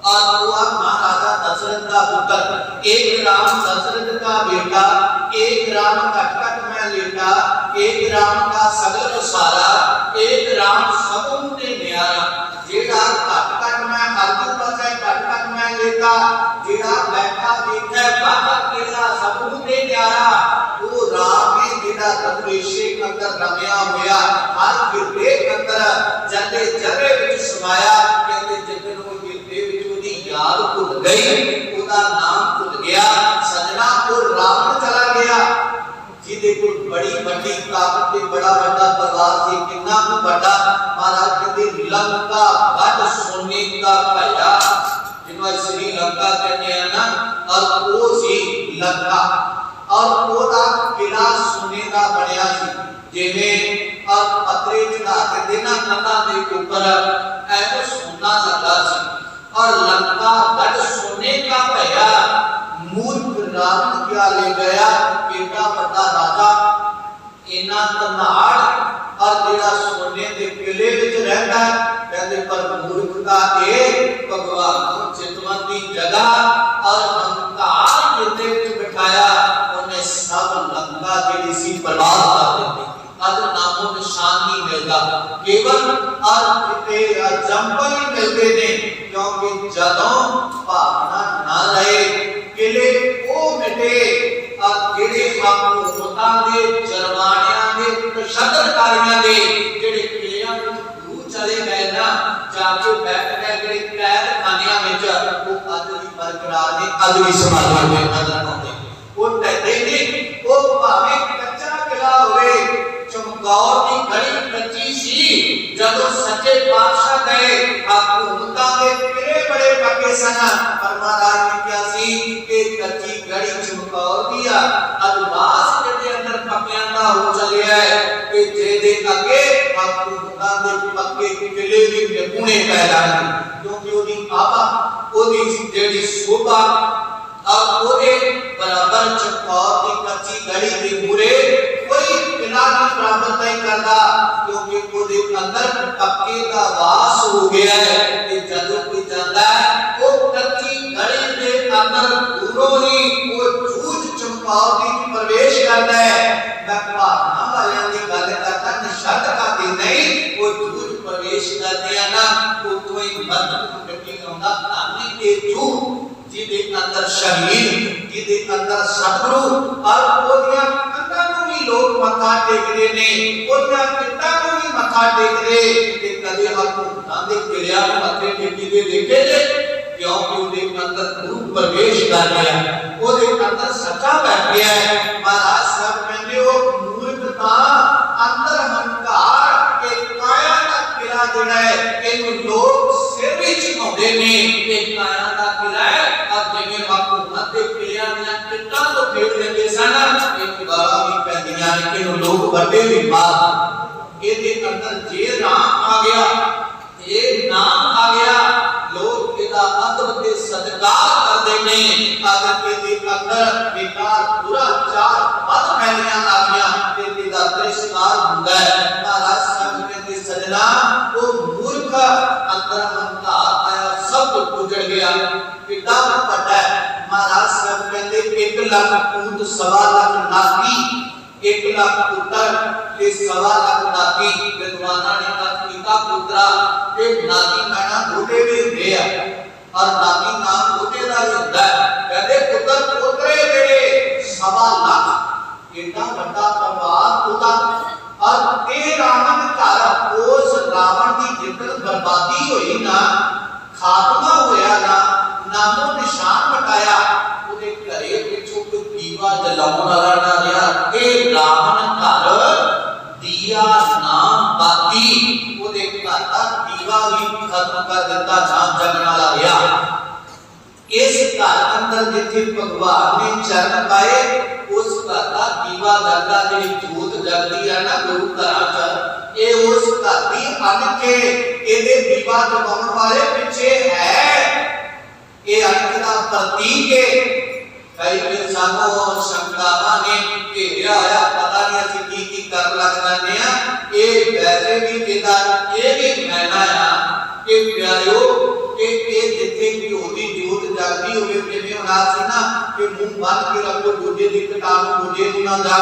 और वो महाराजा दशरथ का पुत्र। एक राम दशरथ का बेटा, एक राम कटकट में लेटा, एक राम का सगल सारा, एक राम सबों ते न्यारा। जेड़ा कटकट में अर्जुन बसे कटकट में लेटा, जेड़ा बैठा बैठा बाबा केला सबों ते न्यारा, वो राम है जेड़ा प्रदेशे अंदर रमिया होया हर गिरदे अंदर जले जरे विच समाया कहते जिदन वो गिरदे विच ओदी याद भुल गई ओदा नाम भुल गया सजना को रावण चला गया जिदे कोल बड़ी बड़ी ताकत ते बड़ा बड़ा परिवार सी कितना को बड़ा महाराज कहते लंका गढ़ सोने का भया जिन्हों श्रीलंका कहते हैं ना और वो सी लंका और ओदा किला सोने का बनया सी जिवें और पत्रे चढ़ा के देना कंधा दे ऊपर ऐसो सोना लगा सी और लंका गढ़ सोने का भया मूर्ख रावण क्या ले गया बेटा बड़ा राजा इना तनाड़ और जेड़ा सोने के किले विच रहता कहते पर मूर्खता ए भगवान को चितवन की जगह और हंकार जिते विच बिठाया उन्हें सब लंका जेड़ी सी बर्बाद कर दी अज नामो निशान नहीं मिलता केवल और किते जंगल ही मिलते ने क्योंकि जदों भावना ना रहे किले ओ मिटे और जेड़े हुकूमतां दे जरमानियां दे तशद्दुदकारियां दे जेड़े किलियां विच गुरु चले गए ना जाके बैठ गए जेड़े कैद खानियां विच वो अज भी बरकरार ने अज भी समाधान में नजर आउंदे वो डरदे ने वो भावे कच्चा किला होवे चमकौर की घड़ी कच्ची सी जदों सच्चे बादशाह गए हुकूमतां दे किले बड़े पक्के सन पर महाराज ने क्या सी कि कच्ची घड़ी चमकौर दिया अदबास के अंदर पक्कियां दा हो चलिया है कि जेदे अगे हुकूमतां दे पक्के किले भी निपुणे पैदा क्योंकि ओदी आबा ओदी जेड़ी शोभा और ओदे बराबर चमकौर की कच्ची घड़ी दे मूरे कोई किला नहीं बराबर नहीं करता क्योंकि ओदे अंदर पक्के का वास हो गया है कि जदों कोई जाता है वो कच्ची घड़ी दे अंदर दूरों ही वो जूझ चमकौर की प्रवेश करता है मैं भावना वालियां दी गल करता निशद का दिन नहीं वो जूझ प्रवेश करते हैं ना वो तो ही मत कटी आउंदा धानी के जूझ जिदे अंदर शहीद जिदे अंदर सतगुरु और ओदियां कंधां नूं भी लोग मत्था टेकदे ने ओदियां किट्टां नूं भी मत्था टेकदे ते कदे हुकूमतां दे किलियां नूं मत्थे टेकदे देखे जे क्योंकि ओदे अंदर गुरु प्रवेश कर गया ओदे अंदर सच्चा बैठ गया है महाराज साहब कहंदे ओ मूर्खता अंदर हंकार के काया दा किला जेड़ा है इहनूं लोग सिर विच झुकाउंदे ने कि काया दा किला है जिवें हुकूमत दे किलियां दी किट्टां तो फेड़ लेंदे सन इह गालां भी पैंदियां ने कि लोग बड़े भी बात इहदे अंदर जे नाम आ गया ये नाम आ गया लोग इहदा अदब ते सत्कार करदे ने अगर इहदे अंदर बेकार बुरा चार बद फैलियां आ गया ते इहदा तिरस्कार हुंदा है महाराज साहब कहंदे सजना वो मूर्ख अंदर हंकार आया सब उजड़ गया कितना पता है महाराज साहब कहते 1 लाख पूत 1.25 लाख नाती 1 लाख पुत्र ते 1.25 लाख नाती विद्वाना ने कहा पिता पुत्रा ते नाती कहना छोटे भी हुंदे आ और नाती नाम छोटे दा ही हुंदा है कहते पुत्र पोतरे जेड़े 1.25 लाख इतना बड़ा परिवार ओदा और ते रावण घर उस रावण की जितन बर्बादी हुई ना खात्मा होया ना नामो निशान मटाया ओदे घरे पिछों कोई दीवा जलाउण वाला ना रहा ए रावण घर दिया नाम बाती ओदे घर दा दीवा भी खत्म कर दिता जान जगण वाला रहा इस घर अंदर जिथे भगवान ने चरण पाए उस घर दा दीवा जगदा जेडी जोत जगदी है ना गुरु घरां च ए उस घर दी अन के एदे दीवा जगाउण वाले पीछे है ये अनक दा प्रतीक है कई फिर सानू शंकावां ने घेरिया होया पता नहीं असि की कर लग जाने आ ये वैसे भी कहता ये भी कहना है कि प्यारियो कि ये जिथे घ्यो दी जोत जगदी होवे जिवें हुण आसी ना कि मुंह बंद के रखो दूजे दी कटाणु दूजे दी ना जा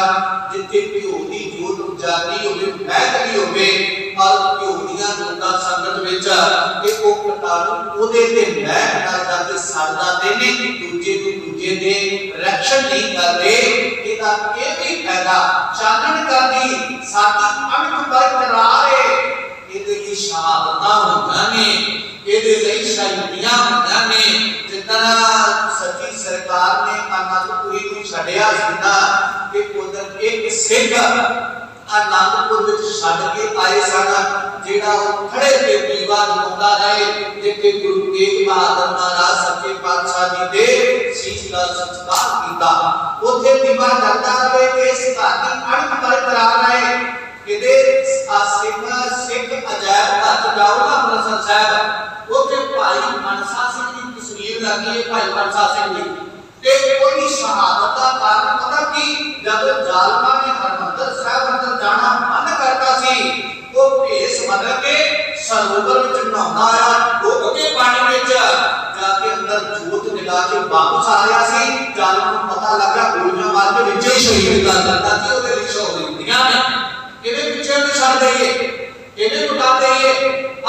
जिथे घ्यो दी जोत जगदी होवे महकदी होवे और घ्यो दीयां जोतां संगत विच कि ओ कटाणु ओदे ते महक ना जाके सड़ जांदे ने दूजे नूं दूजे दे रक्षण नहीं करदे ਇਹਦਾ ਇਹ ਵੀ ਫਾਇਦਾ ਚਾਨਣ ਕਰਦੀ ਸਾਡੀ ਅਣਖ ਬਰਕਰਾਰ ਹੈ। ਇਹਦੇ ਲਈ ਸ਼ਹਾਦਤਾਂ ਹੁੰਦੀਆਂ ਨੇ, ਇਹਦੇ ਲਈ ਸ਼ਹੀਦੀਆਂ ਹੁੰਦੀਆਂ ਨੇ। ਜਿੱਦਾਂ ਸੱਚੀ ਸਰਕਾਰ ਨੇ ਆਨੰਦਪੁਰੀ ਨੂੰ ਛੱਡਿਆ ਸੀ ਨਾ ਕਿ ਉਧਰ ਇੱਕ ਸਿੱਖ आनंदपुर विच छड्ड के आए सन, जेड़ा खड़े ते दीवा जलाउंदा रहे जिथे गुरु तेग बहादुर महाराज सच्चे पातशाह जी दे शीश दा संस्कार कीता। उथे दीवा जलदा रहे कि इस घर दी अणख बरकरार रहे। इहदे सिख अजायब घर जाओ ना अमृतसर साहब, उथे भाई मनसा सिंह दी तस्वीर लगी है, भाई मनसा सिंह दी ते कोई शहादत का कारण पता की जब जालमा ने हरमंदर साहब अंदर जाना मन करता सी, वो भेस बदल के सरोवर विच नहाउंदा आया, डुब के पानी विच जाके अंदर जोत जला के वापस आ रहा सी। जालमा नूं पता लगा गोलियां मार के विच ही शहीद कर दित्ता सी। ओदे विच शहीदियां ने इहदे पिछे भी छड़ दईए, इहदे मुटा दईए।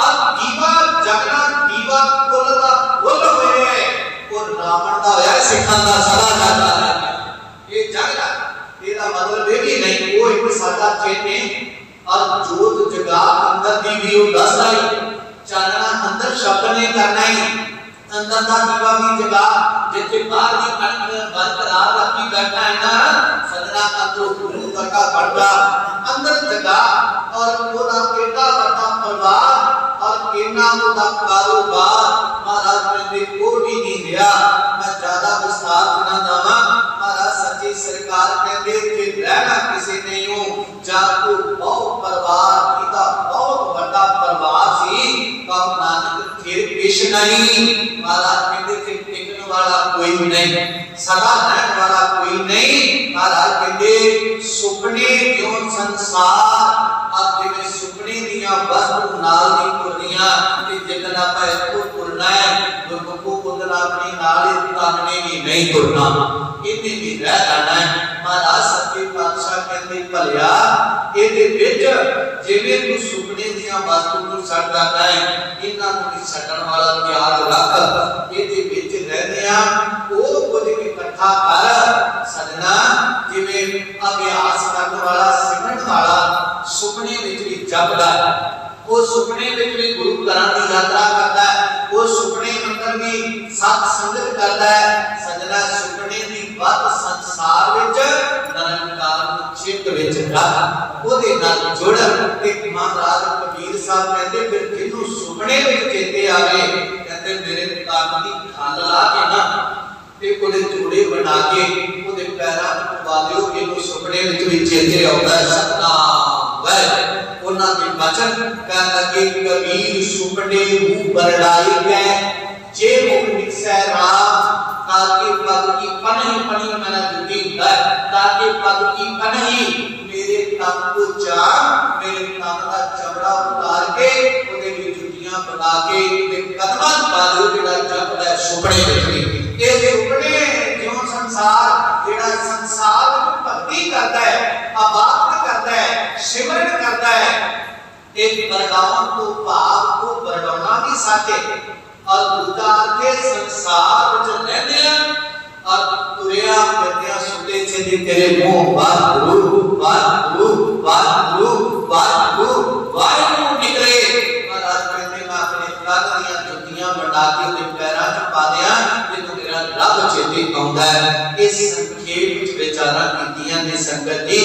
अब दीवा जगना दीवा कुल दा कुल होए है और रावण दा होया सिखां दा सदा जाता है। ये जगदा ਇਹਦਾ ਮਤਲਬ ਇਹ ਵੀ ਨਹੀਂ ਉਹ ਇੱਕ ਸਾਡਾ ਚਿੰਨ ਹੈ। और जोत जगा अंदर दी भी ਉਹ ਦੱਸਦਾ ਹੀ ਚਾਨਣਾ ਅੰਦਰ ਸ਼ਬਦ ਨੇ ਕਰਨਾ ਹੀ अंदर दा दीवा भी जगा जिथे बाहर दी अणख बरकरार रखी बैठा है ना सदना अंदर गुरु का बढ़दा अंदर जगा और ओदा केड़ा बड़ा परिवार और केना ओदा कारोबार महाराज ने कोई नहीं लिया। मैं ज्यादा विस्तार ना जावा। महाराज सच्ची सरकार कहते कि रहना किसी नहीं हो जाको बहुत परिवार कीता बहुत बड़ा परिवार सी कम नानक फिर पेश नहीं। महाराज कहते थे टिकने वाला कोई नहीं सदा रहने वाला कोई नहीं। महाराज कहते सुपने क्यों संसार अब जिवें सुपने दियां वस्तु नाल दी पुरनियां ते जितना पाए को पुरना है गुरमुखो उधर अपनी नाल ताने भी नहीं पुरना इतनी भी रह जाना है। महाराज सच्चे पातशाह कहते भलिया ਇਹਦੇ ਵਿੱਚ ਜਿਵੇਂ ਤੂੰ ਸੁਪਨੇ ਦੀਆਂ ਵਸਤੂ ਨੂੰ ਛੱਡ ਦਿੰਦਾ ਹੈ ਇਹਨਾਂ ਨੂੰ ਵੀ ਛੱਡਣ ਵਾਲਾ ਤਿਆਗ ਰੱਖ। ਇਹਦੇ ਵਿੱਚ ਰਹਿੰਦਿਆਂ ਉਹ ਕੁਝ ਇਕੱਠਾ ਕਰ ਸਦਨਾ ਜਿਵੇਂ ਅਭਿਆਸ ਕਰਨ ਵਾਲਾ ਸਿਮਰਨ ਵਾਲਾ ਸੁਪਨੇ ਵਿੱਚ ਵੀ ਜਪਦਾ ਹੈ। ਉਹ ਸੁਪਨੇ ਵਿੱਚ ਵੀ ਗੁਰੂ ਘਰਾਂ ਦੀ ਯਾਤਰਾ ਕਰਦਾ ਹੈ। ਉਹ ਸੁਪਨੇ ਅੰਦਰ ਵੀ ਸਤ ਸੰਗਤ ਕਰਦਾ ਹੈ। ਸਦਨਾ ਸੁਪਨੇ ਦੀ ਵੱਧ ਸੰਸਾਰ ਵਿੱਚ ਨਿਰੰਕਾਰ ਨੂੰ ਚਿੱਤ ਵਿੱਚ ਰੱਖ ਉਹਦੇ ਨਾਲ ਜੁੜ। ਤੇ ਮਹਾਰਾਜ ਕਬੀਰ ਸਾਹਿਬ ਕਹਿੰਦੇ ਫਿਰ ਜਿਹਨੂੰ ਸੁਪਨੇ ਵਿੱਚ ਚੇਤੇ ਆਵੇ ਕਹਿੰਦੇ ਮੇਰੇ ਤਨ ਦੀ ਖੰਡ ਲਾ ਕੇ ਨਾ ਤੇ ਉਹਦੇ ਜੋੜੇ ਬਣਾ ਕੇ ਉਹਦੇ ਪੈਰਾਂ ਨੂੰ ਪਵਾ ਦਿਓ ਇਹਨੂੰ ਸੁਪਨੇ ਵਿੱਚ ਵੀ ਚੇਤੇ ਆਉਂਦਾ ਸਤਨਾਮ ਵਾਹਿਗੁਰੂ। ਉਹਨਾਂ ਦੇ ਬਚਨ ਕਹਿਣ ਲੱਗੇ ਕਬੀਰ ਸੁਪਨੇ ਮੂੰਹ ਬਰੜਾਈ ਗਏ जे मुख निकसै राम ताकि पग की पनही पनी मना दुखी है ताकि पग की पनही मेरे तन को चार मेरे तन का चमड़ा उतार के ओदे विच जुटियां बना के ते कदमां पा लो जेड़ा जपदा है सुपने विच भी ये सुपने जो संसार जेड़ा संसार विच भक्ति करदा है आबाद करदा है सिमरन करदा है एक बरगावन को भाव को बरडाउना भी साथे और उतार के संसार में रहने और तुरिया करते सुनते से तेरे मुंह वाहगुरु वाहगुरु वाहगुरु वाहगुरु वाहगुरु निकले। महाराज कहते मैं अपने तन दी जुतियां बना के ते पैरां च पा दियां जिन्हों तेरा रब चेते आउंदा है। इस संखेप विच विचारां कीतियां ने संगत जी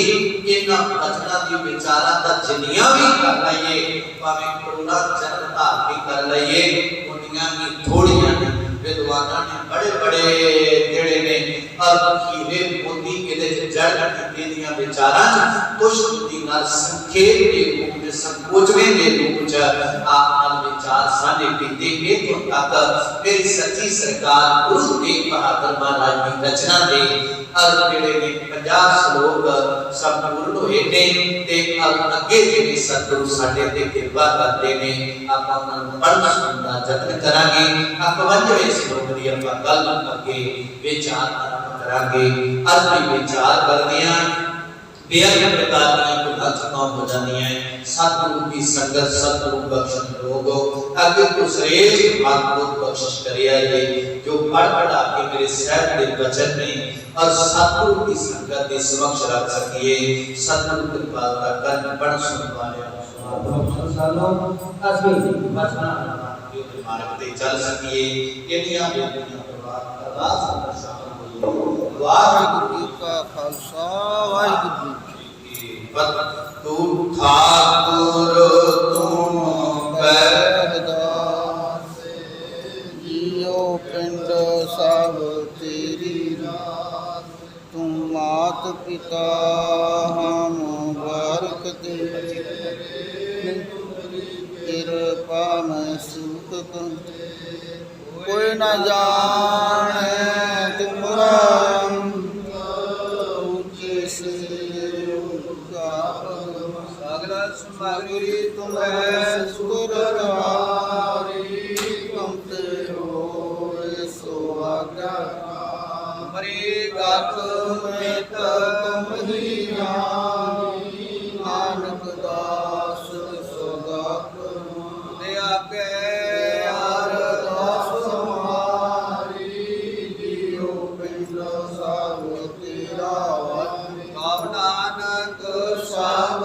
इन्हां बचनां दी विचारां दा जिन्नियां भी कर लईए भावें करोड़ा जन्म धार के कर लईए थोड़ियां विद्वानां ने बड़े बड़े जेड़े ने हीरे मोती इहदे च जड़ कीते दियां विचारां च कुछ बुद्धि नाल संखेप के रूप में संकोचवे के रूप च आप नाल विचार साझे कीते इथों तक मेरी सच्ची सरकार गुरु तेग बहादुर महाराज की रचना दे और जेड़े ने 50 श्लोक संपूर्ण होए ने ते अगे जेड़े सतगुरु साडे ते किरपा करदे ने आपां उन्हां नूं पढ़ना सुणन दा यतन करांगे। 51वें श्लोक दी आपां गल अगे विचार आरंभ करांगे। अज भी विचार करदियां बेअदब प्रकार दी भुलां खत्म हो जांदियां सतगुरु की संगत सतगुरु बख्शण लोगो अगे तो श्रेष्ठ भागवत बख्शिश करिया ये जो पढ़ पढ़ा के मेरे साहब के वचन ने और सतगुरु की संगत के समक्ष रख सकिए। सतगुरु कृपालता कर बड़ सुनवाले मार्ग पे चल सकिए। वाहिगुरु जी का खालसा वाहिगुरु जी की फतेह। तू ठाकुर तुम पैरदास जियो पिंड सब तेरी रात। तुम मात पिता हम बरक दे कृपा में सुख कोई न जाने तुम्हारा सागरी तुम्हें सुरगारी तुमते हो सुहागा हमारी गात में तुम ही नानक दास सदा दया के अरदास हमारी जियो पिंड सब तेरा भाव नानक सब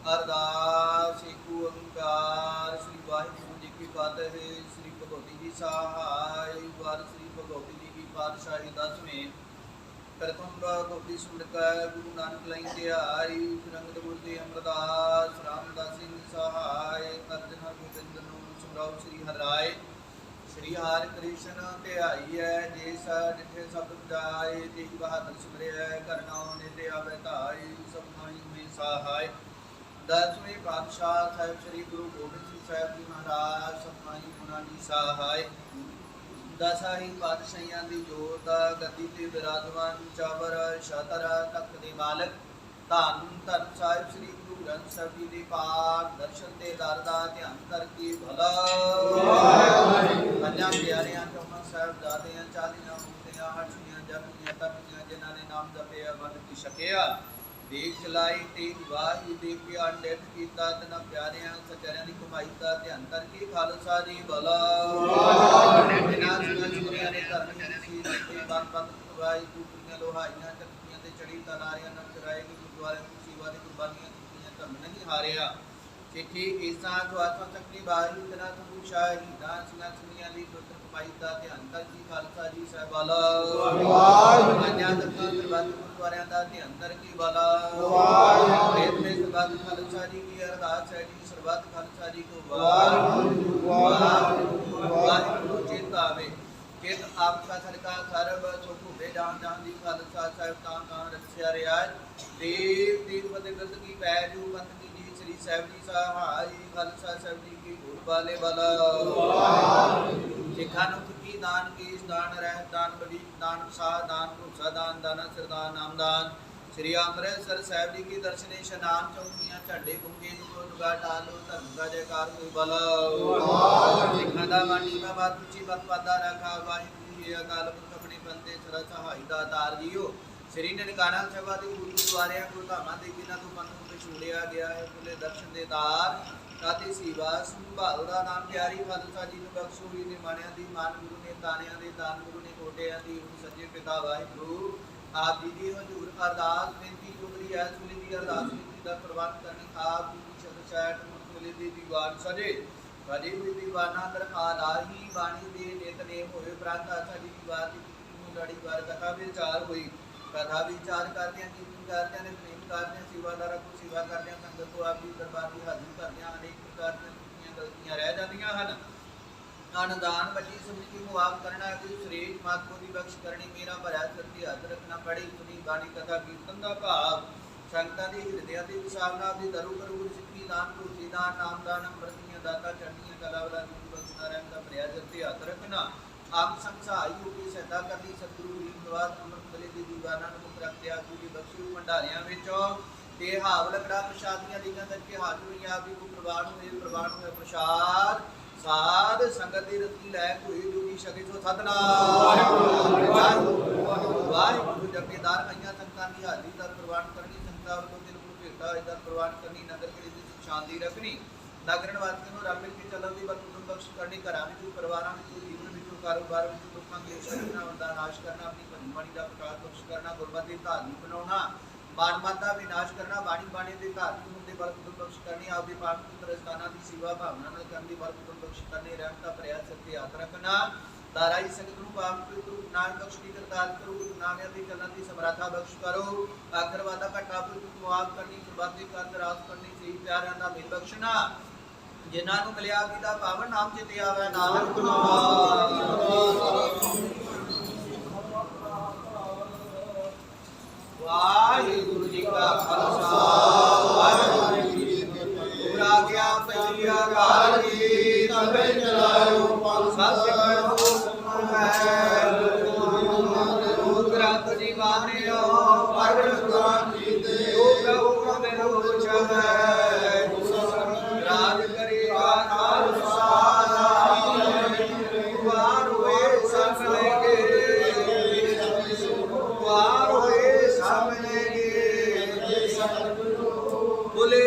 अरदास एक ओंकार श्री वाहिगुरु जी की फतेह। श्री भगवती जी सहाय वार श्री भगवती जी की पातशाही 10वें प्रथम भगवती सुमृत गुरु नानक लाइन तिहारी रंगत मूर्ति अमरदास रामदास सिंह सहाय अर्जन गोविंद सुमराव श्री हराय श्री हर कृष्ण ध्याई है जिस जिथे सब जाए तेहि बहादुर सिमरे करना नित्य आवे धाई सब माई में सहाय। 10वें पातशाह साहिब श्री गुरु गोबिंद सिंह साहिब जी महाराज सतनाई गुना जी सहाय। 10 पातशाहियां दी जोत गद्दी ते विराजमान चावर छतर तख्त दे मालक धन धन साहिब श्री गुरु ग्रंथ साहिब जी दे पाठ दर्शन ते दर दा ध्यान करके भला पंजां प्यारियां चौहां साहिब जादियां 40 मुक्तियां 8 जपनियां तपनियां जिन्हां ने नाम जपिया वंड की छकिया देख चलाई तेग वाही देख के अनडेट कीता तना प्यारियां सचरियां दी कमाई दा ध्यान करके खालसा जी भला बिना सुनिया ने धर्म सी ते बात बात वाई कुटियां लोहाइयां चक्कियां ते चढ़ी तनारियां न चराए की गुरुद्वारे की सेवा दी कुर्बानियां कीतियां धर्म नहीं हारिया चिट्ठी ईसा जो आत्मा चक्की बाही तना तू शाही दान सिंह सुनिया दी दुत्र कमाई दा ध्यान करके खालसा जी साहिब भला अन्या तक प्रबंध गुरुद्वारे दा ध्यान करके भला वेद में सर्वत खालसा जी की अरदास है जी सर्वत खालसा जी को वाहिगुरु चेतावे चित आपका सरका सर्व सुख भे जान जान दी खालसा साहिब तां रखिया रिया देव देव बदे गत की पैजू पंत की जी श्री साहिब जी सहाय खालसा साहिब जी की गुण वाले वाला सिखा नुख की दान की दान रह दान बड़ी दान सा दान भरोसा दान दाना सरदान नामदान श्री अमृतसर साहिब जी की दर्शने शनान चौकियां झंडे गुंगे को दुगा डालो धर्म का जयकार कोई बला सिखा दा माटी में बात पूछी बत पादा रखा वाहिगुरु जी अकाल पुरख अपने बंदे सदा सहाय दातार जियो श्री ननकाना सभा के गुरुद्वारे गुरधामा दे बिना तो मन में छोड़िया गया है खुले दर्शन दे दार काते सेवा संभाल दा नाम प्यारी खालसा जी ने बख्शो जी ने मानिया दी मान गुरु ने तानिया दे दान गुरु ने कोटिया दी सच्चे पिता वाहिगुरु आप जी दी हजूर अरदास बेनती जुगरी है सुनी दी अरदास बेनती दा प्रवान करनी आप जी की शब्द शायद मुक्तले दी दीवान सजे भजे हुए दीवाना अंदर आलाही वाणी दे नेतने होए प्रांत आचा जी की बात की लड़ी बार कथा विचार हुई कथा विचार करते हैं कीर्तन करते हैं प्रेम करते हैं सेवादारा को सेवा करते हैं संगत को आप जी दरबार की हाजिर करते हैं अनेक प्रकार की गलतियां रह जांदियां हन अनुदान बची समझी मुआफ करना कि श्रेष्ठ मात को दी बख्श करनी मेरा भरा करती हाथ रखना पड़ी सुनी बाणी कथा कीर्तन दा भाव संगतां दी हृदय दी विसावना दी दरु करू गुरु सिੱਖੀ दान भरोसे दान नाम दान अमृतियां दाता चढ़नियां कलावला दी बख्शना रहम दा भरा करती हाथ रखना आप संसाई हो के सहायता करनी सतगुरु रीतवाद अमृत कले दी दीवाना ਨੂੰ ਮੁਖ ਰੱਖਦੇ ਆਪ ਜੀ ਬਖਸ਼ੂ ਭੰਡਾਰਿਆਂ ਵਿੱਚੋਂ ਤੇ ਹਾਵ ਲਗੜਾ ਪ੍ਰਸ਼ਾਦੀਆਂ ਦੀਆਂ ਕਰਕੇ ਹਾਜ਼ਰ ਹੋਈਆਂ ਆਪ ਜੀ ਕੋ ਪ੍ਰਵਾਨ ਹੋਏ ਪ੍ਰਸ਼ਾਦ साध संगत दी रत्ती लै कोई जोगी सके सो सतनाम वाहिगुरु जगेदार कईयां संगतां दी हाजरी दा प्रवान करनी संगतां वल्लों दिल को भेटा इधर प्रवान करनी नगर के दी शांति रखनी नगरन वासियों ਨੂੰ ਰਲ ਮਿਲ ਕੇ ਚੱਲਣ ਦੀ ਬਰਕਤ ਬਖਸ਼ ਕਰਨੀ ਘਰਾਂ ਵਿੱਚ ਪਰਿਵਾਰਾਂ ਵਿੱਚ ਜੀਵਨ ਵਿੱਚ ਕਾਰੋਬਾਰ ਵਿੱਚ ਦੁੱਖਾਂ ਦੇ ਸ਼ਰਨਾ ਦਾ ਨਾਸ਼ ਕਰਨਾ ਆਪਣੀ ਭਲੀ ਬਾਣੀ ਦਾ ਪ੍ਰਕਾਸ਼ ਬਖਸ਼ ਕਰਨਾ ਗੁਰਮਤਿ ਦੀ ਧਾਰਨੀ ਬਣਾਉਣਾ ਮਾਨਮਤ ਦਾ ਵਿਨਾਸ਼ ਕਰਨਾ ਬਾਣੀ ਬਾਣੀ ਦੇ ਧਾਰਨੀ ਹੁੰਦੇ ਬਰਕਤ ਬਖਸ਼ ਕਰਨੀ ਆਪ ਦੇ ਪਾਕ ਪੁੱਤਰ ਸਥਾਨਾਂ ਦੀ ਸੇਵਾ ਭਾਵਨਾ ਨਾਲ ਕਰਨ ਦੀ ਬਰਕਤ ਬਖਸ਼ ਕਰਨੀ ਰਹਿਮਤ ਦਾ ਪ੍ਰਯਾਸ ਸੱਤੇ ਯਾਦ ਰੱਖਣਾ दाराई संगत ਨੂੰ ਪਾਪ ਪਿਤਰੂ ਨਾਮ ਬਖਸ਼ ਦੀ ਕਰਤਾਰ ਕਰੋ ਨਾਮਿਆਂ ਦੀ ਚੱਲਣ ਦੀ ਸਮਰੱਥਾ ਬਖਸ਼ ਕਰੋ ਆਖਰ ਵਾਦਾ ਘਟਾ ਪੁਰਖ ਮੁਆਫ ਕਰਨੀ ਸਰਬੱਤ ਦੀ ਕੰਦ ਰਾਸ ਕਰਨੀ ਸਹੀ ਪਿਆਰਿਆਂ ਦਾ ਮਿਲ ਬਖਸ਼ਣਾ ਜਿਨ੍ਹਾਂ ਨੂੰ ਮਿਲਿਆ ਕੀ ਦਾ ਪਾਵਨ ਨਾਮ ਚਿਤੇ ਆਵੇ ਨਾਨਕ ਵਾਹਿਗੁਰੂ ਜੀ ਕਾ ਖਾਲਸਾ ਵਾਹਿਗੁਰੂ ਜੀ ਕੀ ਫਤਿਹ ਗੁਰਾ ਗਿਆ ਪਹਿਲੀ ਅਕਾਲ ਜੀ ਤਵੇ ਚਲਾਇਓ ਪੰਥ ਸਤਿਗੁਰੂ ग्रंथ जी मानियो प्रगट कुरान जी दे प्रभु मेरे उचम राज करेगा खालसा वार हुए सब लेंगे वार हुए सब लेंगे बोले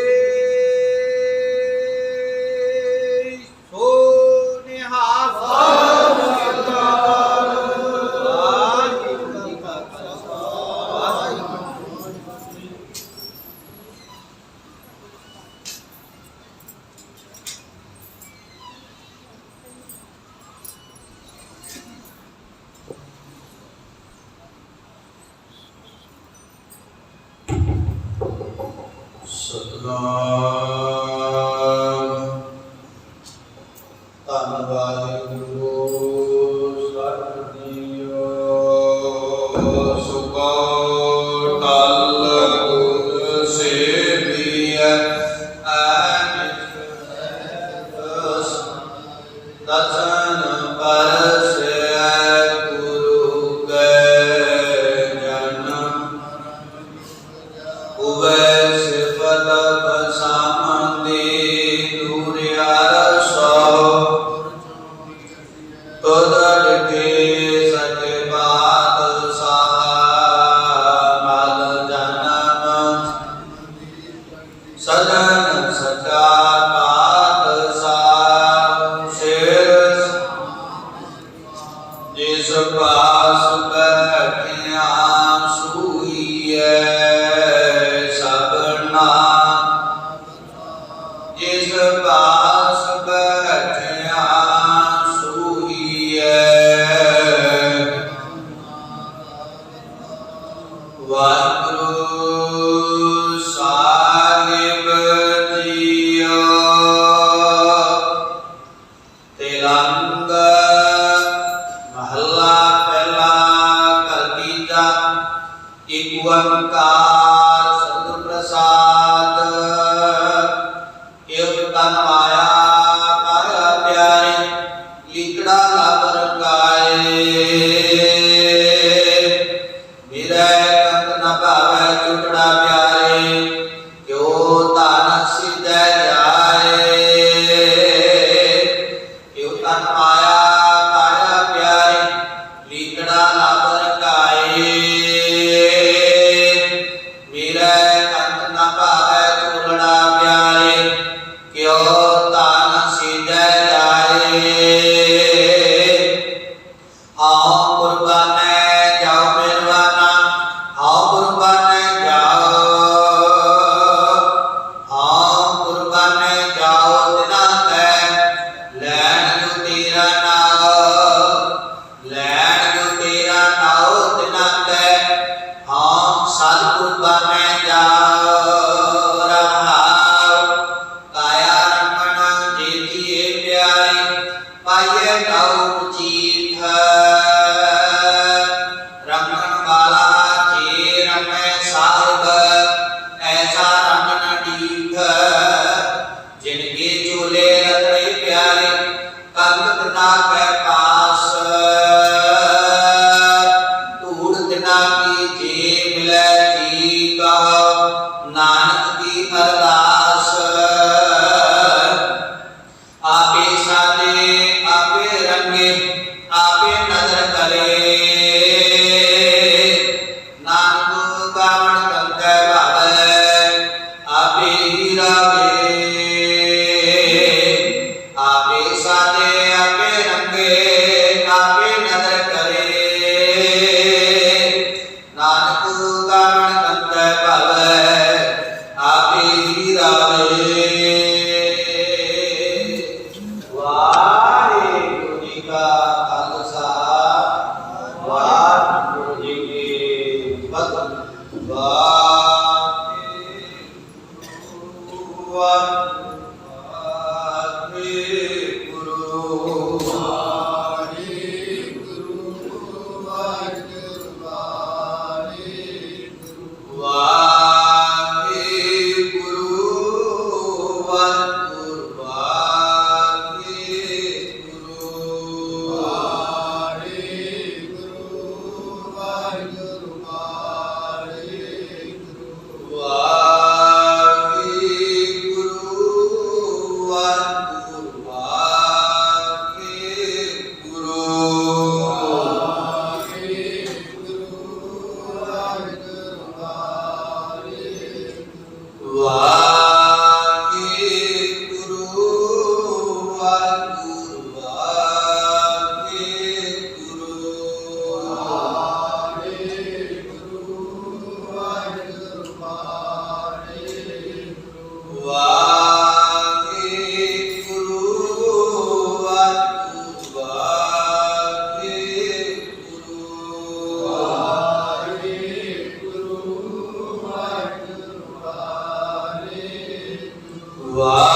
आपे साथे
ਵਾਹਿਗੁਰੂ ਵਾਹਿਗੁਰੂ ਵਾਹਿਗੁਰੂ